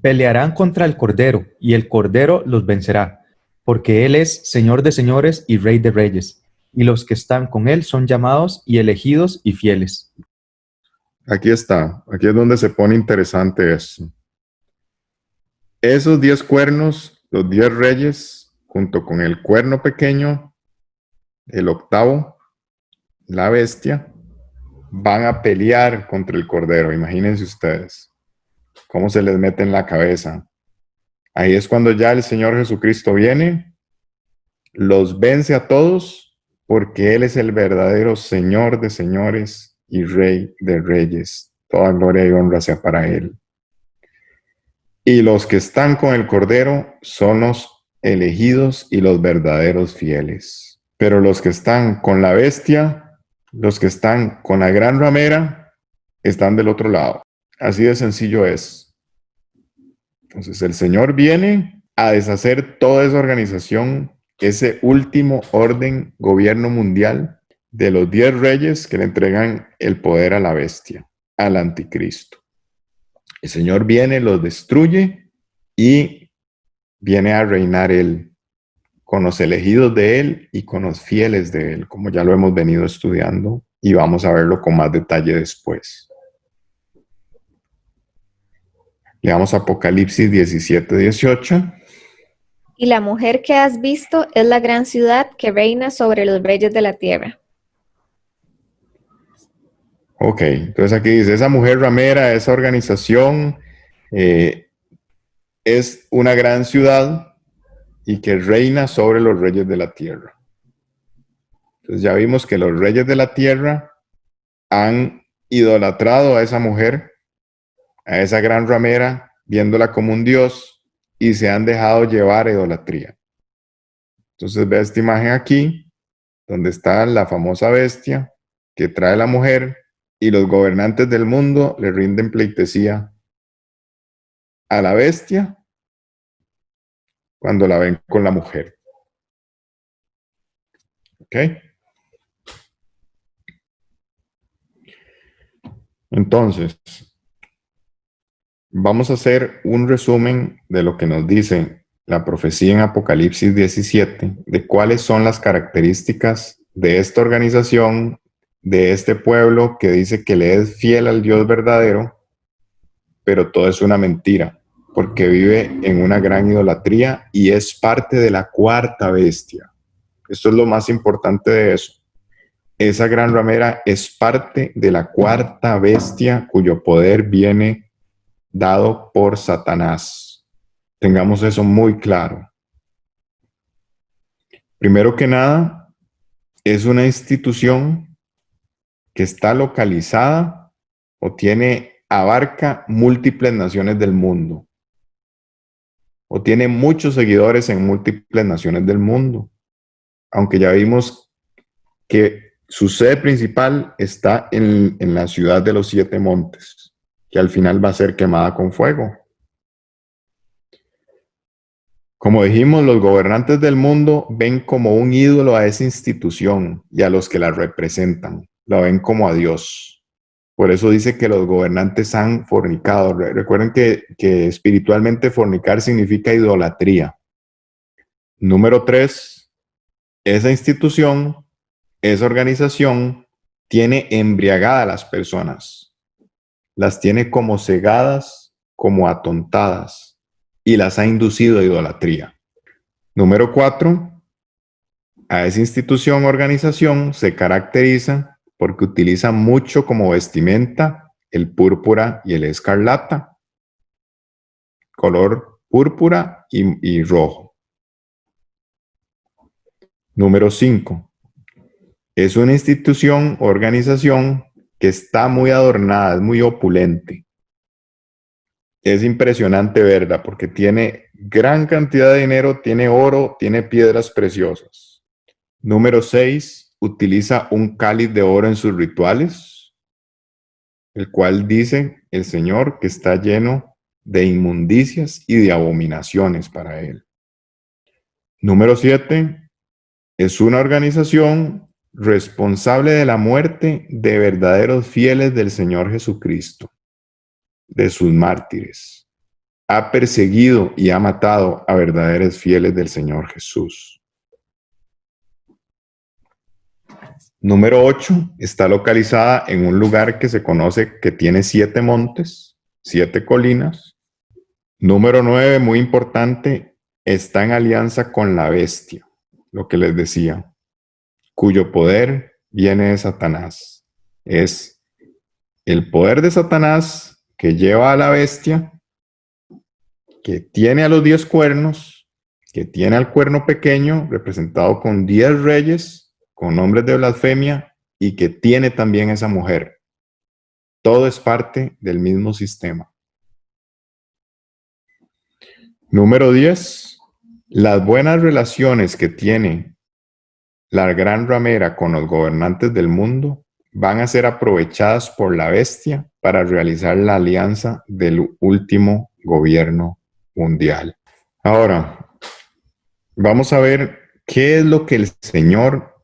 Pelearán contra el Cordero, y el Cordero los vencerá, porque Él es Señor de señores y Rey de reyes, y los que están con Él son llamados y elegidos y fieles. Aquí está, aquí es donde se pone interesante esto. Esos 10 cuernos, los 10 reyes, junto con el cuerno pequeño, el octavo, la bestia, van a pelear contra el Cordero. Imagínense ustedes cómo se les mete en la cabeza. Ahí es cuando ya el Señor Jesucristo viene, los vence a todos, porque Él es el verdadero Señor de señores y Rey de reyes. Toda gloria y honra sea para Él. Y los que están con el Cordero son los elegidos y los verdaderos fieles. Pero los que están con la bestia, los que están con la gran ramera, están del otro lado. Así de sencillo es. Entonces el Señor viene a deshacer toda esa organización, ese último orden, gobierno mundial de los 10 reyes que le entregan el poder a la bestia, al anticristo. El Señor viene, los destruye y viene a reinar Él, con los elegidos de Él y con los fieles de Él, como ya lo hemos venido estudiando y vamos a verlo con más detalle después. Leamos Apocalipsis 17:18. Y la mujer que has visto es la gran ciudad que reina sobre los reyes de la tierra. Ok, entonces aquí dice, esa mujer ramera, esa organización es una gran ciudad y que reina sobre los reyes de la tierra. Entonces ya vimos que los reyes de la tierra han idolatrado a esa mujer, a esa gran ramera, viéndola como un dios y se han dejado llevar a idolatría. Entonces ve esta imagen aquí, donde está la famosa bestia que trae la mujer y los gobernantes del mundo le rinden pleitesía a la bestia cuando la ven con la mujer. ¿Ok? Entonces, vamos a hacer un resumen de lo que nos dice la profecía en Apocalipsis 17, de cuáles son las características de esta organización, de este pueblo que dice que le es fiel al Dios verdadero, pero todo es una mentira, porque vive en una gran idolatría y es parte de la cuarta bestia. Esto es lo más importante de eso. Esa gran ramera es parte de la cuarta bestia cuyo poder viene dado por Satanás. Tengamos eso muy claro. Primero que nada, es una institución que está localizada o abarca múltiples naciones del mundo. O tiene muchos seguidores en múltiples naciones del mundo. Aunque ya vimos que su sede principal está en la ciudad de los 7 montes, que al final va a ser quemada con fuego. Como dijimos, los gobernantes del mundo ven como un ídolo a esa institución y a los que la representan. La ven como a Dios. Por eso dice que los gobernantes han fornicado. Recuerden que espiritualmente fornicar significa idolatría. Número 3, esa institución, esa organización tiene embriagada a las personas. Las tiene como cegadas, como atontadas y las ha inducido a idolatría. Número 4, a esa institución o organización se caracteriza porque utiliza mucho como vestimenta el púrpura y el escarlata, color púrpura y rojo. Número 5, es una institución o organización que está muy adornada, es muy opulente. Es impresionante verla porque tiene gran cantidad de dinero, tiene oro, tiene piedras preciosas. Número 6, utiliza un cáliz de oro en sus rituales. el cual dice el Señor que está lleno de inmundicias y de abominaciones para él. Número 7, es una organización responsable de la muerte de verdaderos fieles del Señor Jesucristo, de sus mártires. Ha perseguido y ha matado a verdaderos fieles del Señor Jesús. Número 8, está localizada en un lugar que se conoce que tiene 7 montes, 7 colinas. Número 9, muy importante, está en alianza con la bestia, lo que les decía, cuyo poder viene de Satanás. Es el poder de Satanás que lleva a la bestia, que tiene a los 10 cuernos, que tiene al cuerno pequeño, representado con 10 reyes, con nombres de blasfemia, y que tiene también esa mujer. Todo es parte del mismo sistema. Número 10. Las buenas relaciones que tiene la gran ramera con los gobernantes del mundo van a ser aprovechadas por la bestia para realizar la alianza del último gobierno mundial. Ahora, vamos a ver qué es lo que el Señor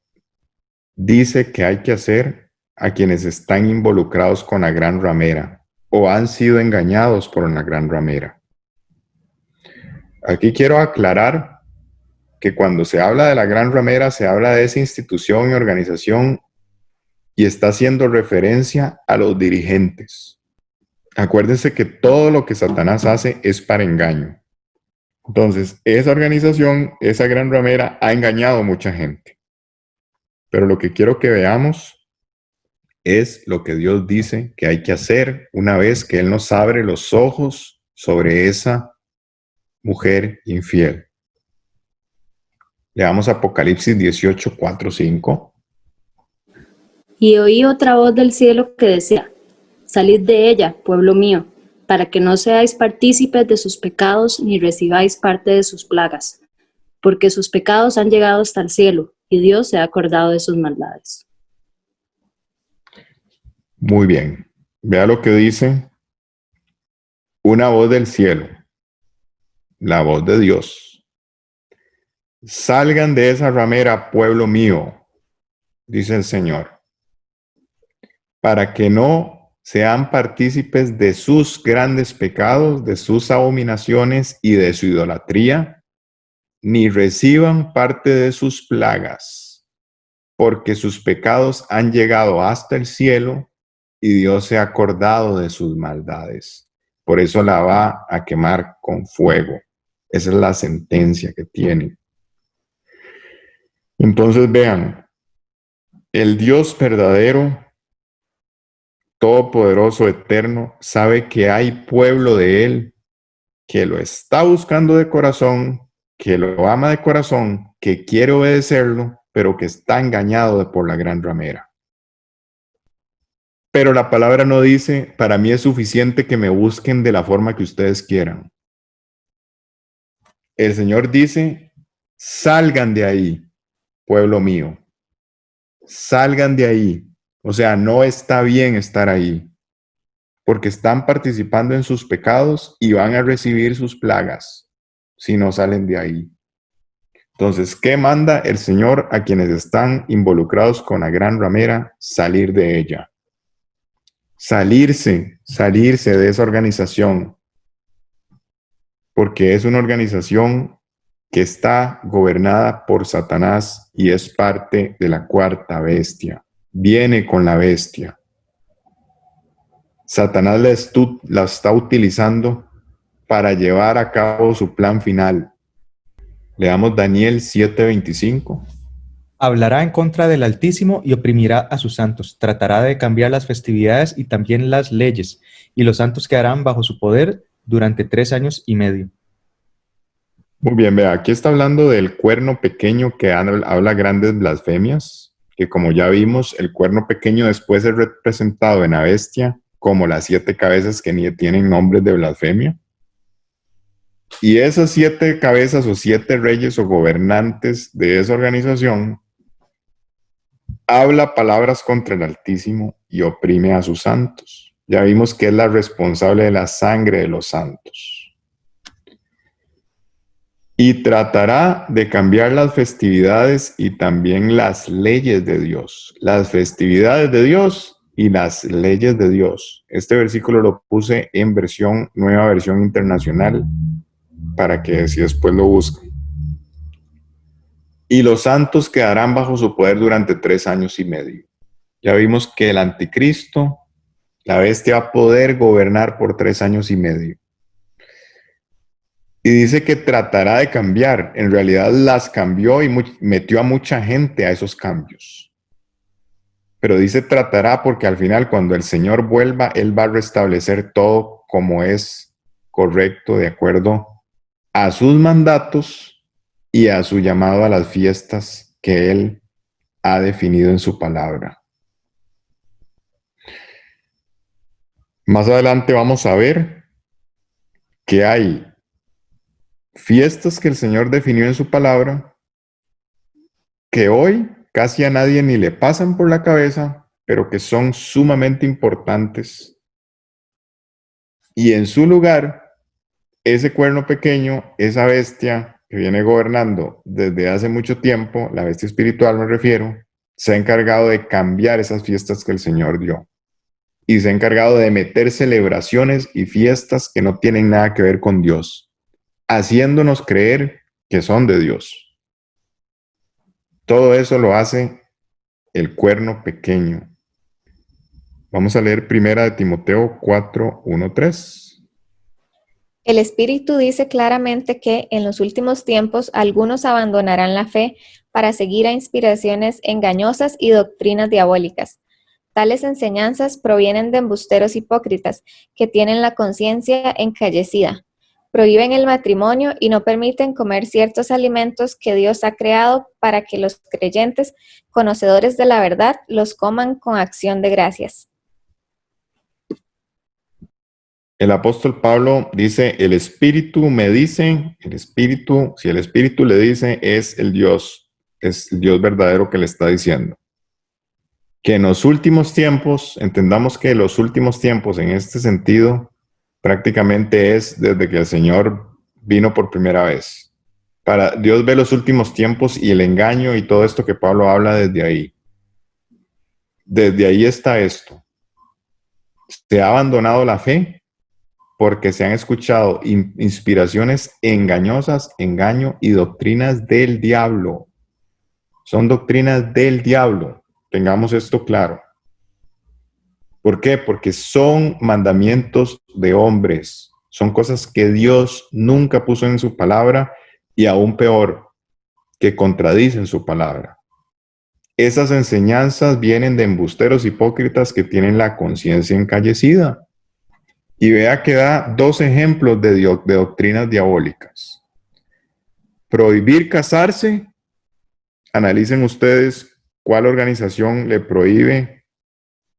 dice que hay que hacer a quienes están involucrados con la gran ramera o han sido engañados por la gran ramera. Aquí quiero aclarar que cuando se habla de la gran ramera se habla de esa institución y organización y está haciendo referencia a los dirigentes. Acuérdense que todo lo que Satanás hace es para engaño. Entonces, esa organización, esa gran ramera ha engañado a mucha gente. Pero lo que quiero que veamos es lo que Dios dice que hay que hacer una vez que Él nos abre los ojos sobre esa mujer infiel. Leamos Apocalipsis 18, 4, 5. Y oí otra voz del cielo que decía: salid de ella, pueblo mío, para que no seáis partícipes de sus pecados ni recibáis parte de sus plagas, porque sus pecados han llegado hasta el cielo, y Dios se ha acordado de sus maldades. Muy bien. Vea lo que dice una voz del cielo, la voz de Dios. Salgan de esa ramera, pueblo mío, dice el Señor, para que no sean partícipes de sus grandes pecados, de sus abominaciones y de su idolatría, ni reciban parte de sus plagas, porque sus pecados han llegado hasta el cielo y Dios se ha acordado de sus maldades. Por eso la va a quemar con fuego. Esa es la sentencia que tiene. Entonces vean, el Dios verdadero, todopoderoso, eterno, sabe que hay pueblo de Él que lo está buscando de corazón, que lo ama de corazón, que quiere obedecerlo, pero que está engañado por la gran ramera. Pero la palabra no dice, para mí es suficiente que me busquen de la forma que ustedes quieran. El Señor dice, salgan de ahí, pueblo mío. Salgan de ahí. O sea, no está bien estar ahí, porque están participando en sus pecados y van a recibir sus plagas si no salen de ahí. Entonces, ¿qué manda el Señor a quienes están involucrados con la gran ramera? Salir de ella. Salirse de esa organización, porque es una organización que está gobernada por Satanás y es parte de la cuarta bestia. Viene con la bestia. Satanás la está utilizando para llevar a cabo su plan final. Leamos Daniel 7:25. Hablará en contra del Altísimo y oprimirá a sus santos. Tratará de cambiar las festividades y también las leyes, y los santos quedarán bajo su poder durante 3 años y medio. Muy bien, vea, aquí está hablando del cuerno pequeño que habla grandes blasfemias, que como ya vimos, el cuerno pequeño después es representado en la bestia como las 7 cabezas que ni tienen nombres de blasfemia. Y esas 7 cabezas o 7 reyes o gobernantes de esa organización habla palabras contra el Altísimo y oprime a sus santos. Ya vimos que es la responsable de la sangre de los santos. Y tratará de cambiar las festividades y también las leyes de Dios. Las festividades de Dios y las leyes de Dios. Este versículo lo puse en nueva versión internacional, para que si después lo busquen. Y los santos quedarán bajo su poder durante 3 años y medio. Ya vimos que el anticristo, la bestia, va a poder gobernar por 3 años y medio. Y dice que tratará de cambiar. En realidad las cambió y metió a mucha gente a esos cambios. Pero dice tratará porque al final, cuando el Señor vuelva, Él va a restablecer todo como es correcto, de acuerdo a sus mandatos y a su llamado a las fiestas que Él ha definido en su palabra. Más adelante vamos a ver que hay fiestas que el Señor definió en su palabra que hoy casi a nadie ni le pasan por la cabeza, pero que son sumamente importantes. Y en su lugar, ese cuerno pequeño, esa bestia que viene gobernando desde hace mucho tiempo, la bestia espiritual me refiero, se ha encargado de cambiar esas fiestas que el Señor dio. Y se ha encargado de meter celebraciones y fiestas que no tienen nada que ver con Dios, haciéndonos creer que son de Dios. Todo eso lo hace el cuerno pequeño. Vamos a leer 1 Timoteo 4, 1, 3. El Espíritu dice claramente que en los últimos tiempos algunos abandonarán la fe para seguir a inspiraciones engañosas y doctrinas diabólicas. Tales enseñanzas provienen de embusteros hipócritas que tienen la conciencia encallecida. Prohíben el matrimonio y no permiten comer ciertos alimentos que Dios ha creado para que los creyentes, conocedores de la verdad, los coman con acción de gracias. El apóstol Pablo dice, el Espíritu me dice, si el Espíritu le dice, es el Dios verdadero que le está diciendo. Que en los últimos tiempos, entendamos que los últimos tiempos en este sentido, prácticamente es desde que el Señor vino por primera vez. Dios ve los últimos tiempos y el engaño y todo esto que Pablo habla desde ahí. Desde ahí está esto. Se ha abandonado la fe porque se han escuchado inspiraciones engañosas, engaño y doctrinas del diablo. Son doctrinas del diablo. Tengamos esto claro. ¿Por qué? Porque son mandamientos de hombres. Son cosas que Dios nunca puso en su palabra y aún peor, que contradicen su palabra. Esas enseñanzas vienen de embusteros hipócritas que tienen la conciencia encallecida. Y vea que da 2 ejemplos de doctrinas diabólicas. Prohibir casarse. Analicen ustedes cuál organización le prohíbe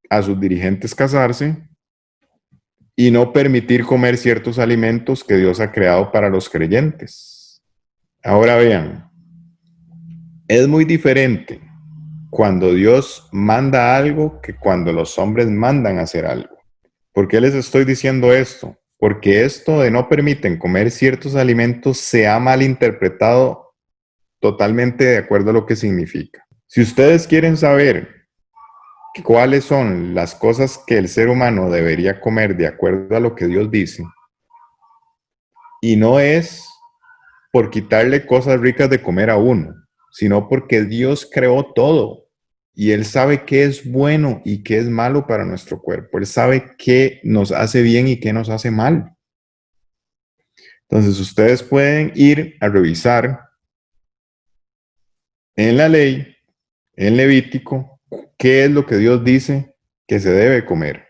a sus dirigentes casarse, y no permitir comer ciertos alimentos que Dios ha creado para los creyentes. Ahora vean, es muy diferente cuando Dios manda algo que cuando los hombres mandan hacer algo. ¿Por qué les estoy diciendo esto? Porque esto de no permiten comer ciertos alimentos se ha malinterpretado totalmente de acuerdo a lo que significa. Si ustedes quieren saber cuáles son las cosas que el ser humano debería comer de acuerdo a lo que Dios dice, y no es por quitarle cosas ricas de comer a uno, sino porque Dios creó todo y Él sabe qué es bueno y qué es malo para nuestro cuerpo. Él sabe qué nos hace bien y qué nos hace mal. Entonces ustedes pueden ir a revisar en la ley, en Levítico, qué es lo que Dios dice que se debe comer.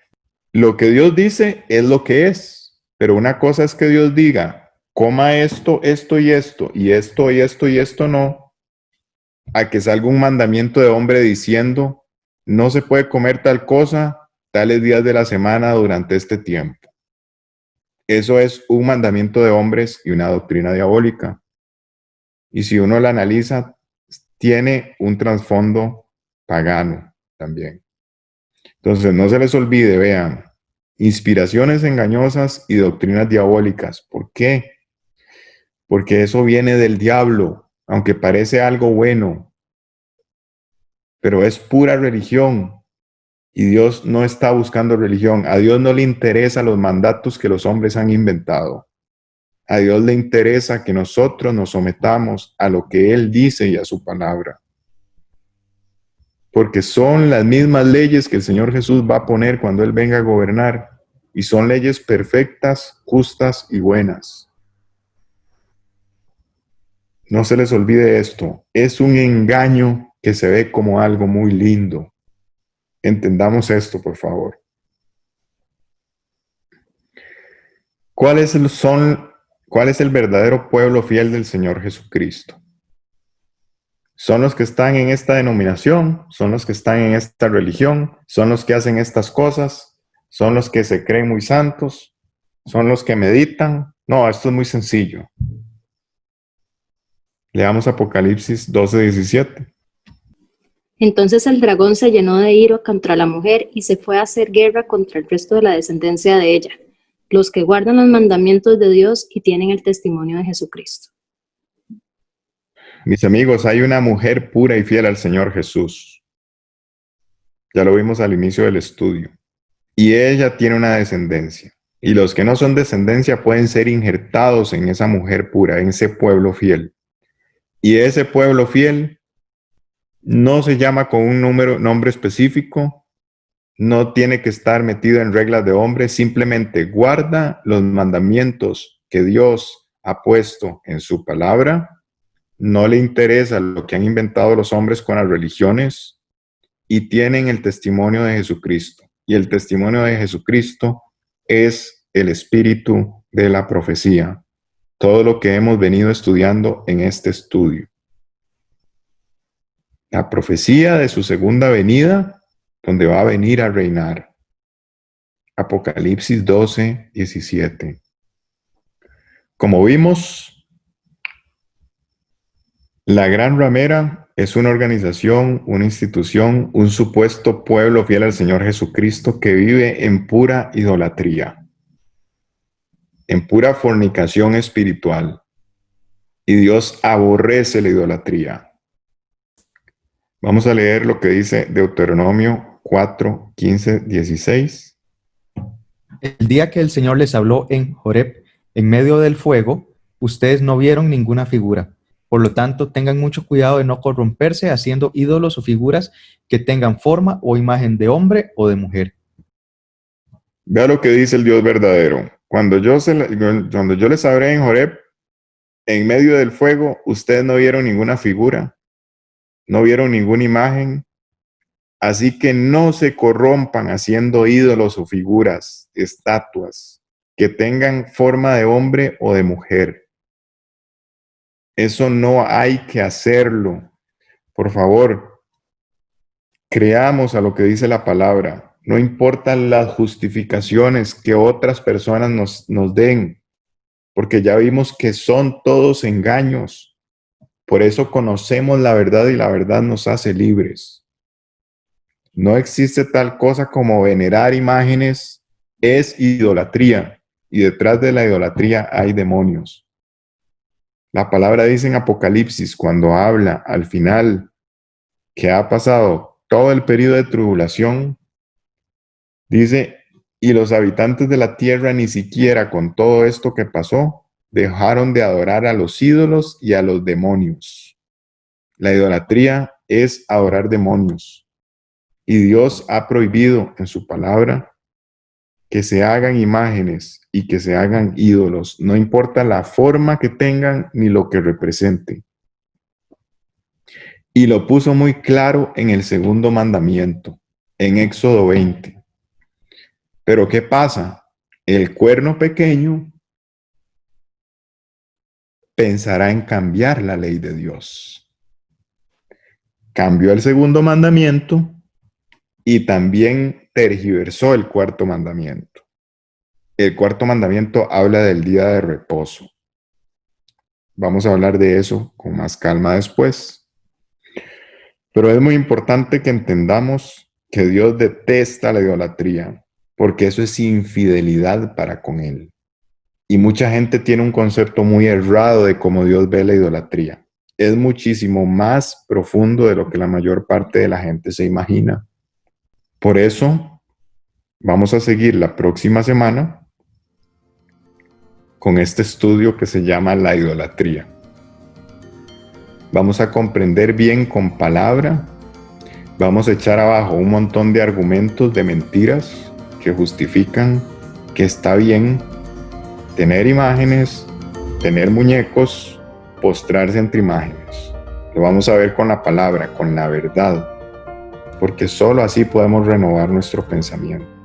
Lo que Dios dice es lo que es, pero una cosa es que Dios diga, coma esto, esto y esto, y esto y esto y esto no, a que salga un mandamiento de hombre diciendo, no se puede comer tal cosa tales días de la semana durante este tiempo. Eso es un mandamiento de hombres y una doctrina diabólica. Y si uno la analiza, tiene un trasfondo pagano también. Entonces, no se les olvide, vean, inspiraciones engañosas y doctrinas diabólicas. ¿Por qué? Porque eso viene del diablo, aunque parece algo bueno, pero es pura religión. Y Dios no está buscando religión. A Dios no le interesan los mandatos que los hombres han inventado. A Dios le interesa que nosotros nos sometamos a lo que Él dice y a su palabra. Porque son las mismas leyes que el Señor Jesús va a poner cuando Él venga a gobernar. Y son leyes perfectas, justas y buenas. No se les olvide esto. Es un engaño que se ve como algo muy lindo. Entendamos esto, por favor. ¿Cuál es el verdadero pueblo fiel del Señor Jesucristo? ¿Son los que están en esta denominación? ¿Son los que están en esta religión? ¿Son los que hacen estas cosas? ¿Son los que se creen muy santos? ¿Son los que meditan? No, esto es muy sencillo. Leamos Apocalipsis 12:17. Entonces el dragón se llenó de ira contra la mujer y se fue a hacer guerra contra el resto de la descendencia de ella, los que guardan los mandamientos de Dios y tienen el testimonio de Jesucristo. Mis amigos, hay una mujer pura y fiel al Señor Jesús. Ya lo vimos al inicio del estudio. Y ella tiene una descendencia. Y los que no son descendencia pueden ser injertados en esa mujer pura, en ese pueblo fiel. Y ese pueblo fiel no se llama con un nombre específico, no tiene que estar metido en reglas de hombre, simplemente guarda los mandamientos que Dios ha puesto en su palabra, no le interesa lo que han inventado los hombres con las religiones y tienen el testimonio de Jesucristo. Y el testimonio de Jesucristo es el espíritu de la profecía, todo lo que hemos venido estudiando en este estudio. La profecía de su segunda venida, donde va a venir a reinar. Apocalipsis 12:17. Como vimos, la Gran Ramera es una organización, una institución, un supuesto pueblo fiel al Señor Jesucristo que vive en pura idolatría, en pura fornicación espiritual. Y Dios aborrece la idolatría. Vamos a leer lo que dice Deuteronomio 4, 15, 16. El día que el Señor les habló en Horeb, en medio del fuego, ustedes no vieron ninguna figura. Por lo tanto, tengan mucho cuidado de no corromperse haciendo ídolos o figuras que tengan forma o imagen de hombre o de mujer. Vea lo que dice el Dios verdadero. Cuando yo les hablé en Horeb, en medio del fuego, ustedes no vieron ninguna figura, no vieron ninguna imagen, así que no se corrompan haciendo ídolos o figuras, estatuas, que tengan forma de hombre o de mujer. Eso no hay que hacerlo. Por favor, creamos a lo que dice la palabra. No importan las justificaciones que otras personas nos den, porque ya vimos que son todos engaños. Por eso conocemos la verdad y la verdad nos hace libres. No existe tal cosa como venerar imágenes, es idolatría. Y detrás de la idolatría hay demonios. La palabra dice en Apocalipsis, cuando habla al final que ha pasado todo el periodo de tribulación, dice, y los habitantes de la tierra ni siquiera con todo esto que pasó, dejaron de adorar a los ídolos y a los demonios. La idolatría es adorar demonios. Y Dios ha prohibido en su palabra que se hagan imágenes y que se hagan ídolos, no importa la forma que tengan ni lo que representen. Y lo puso muy claro en el segundo mandamiento, en Éxodo 20. Pero ¿qué pasa? El cuerno pequeño pensará en cambiar la ley de Dios. Cambió el segundo mandamiento y también tergiversó el cuarto mandamiento. El cuarto mandamiento habla del día de reposo. Vamos a hablar de eso con más calma después. Pero es muy importante que entendamos que Dios detesta la idolatría, porque eso es infidelidad para con Él. Y mucha gente tiene un concepto muy errado de cómo Dios ve la idolatría. Es muchísimo más profundo de lo que la mayor parte de la gente se imagina. Por eso, vamos a seguir la próxima semana con este estudio que se llama la idolatría. Vamos a comprender bien con palabra, vamos a echar abajo un montón de argumentos de mentiras que justifican que está bien tener imágenes, tener muñecos, postrarse entre imágenes. Lo vamos a ver con la palabra, con la verdad, porque solo así podemos renovar nuestro pensamiento.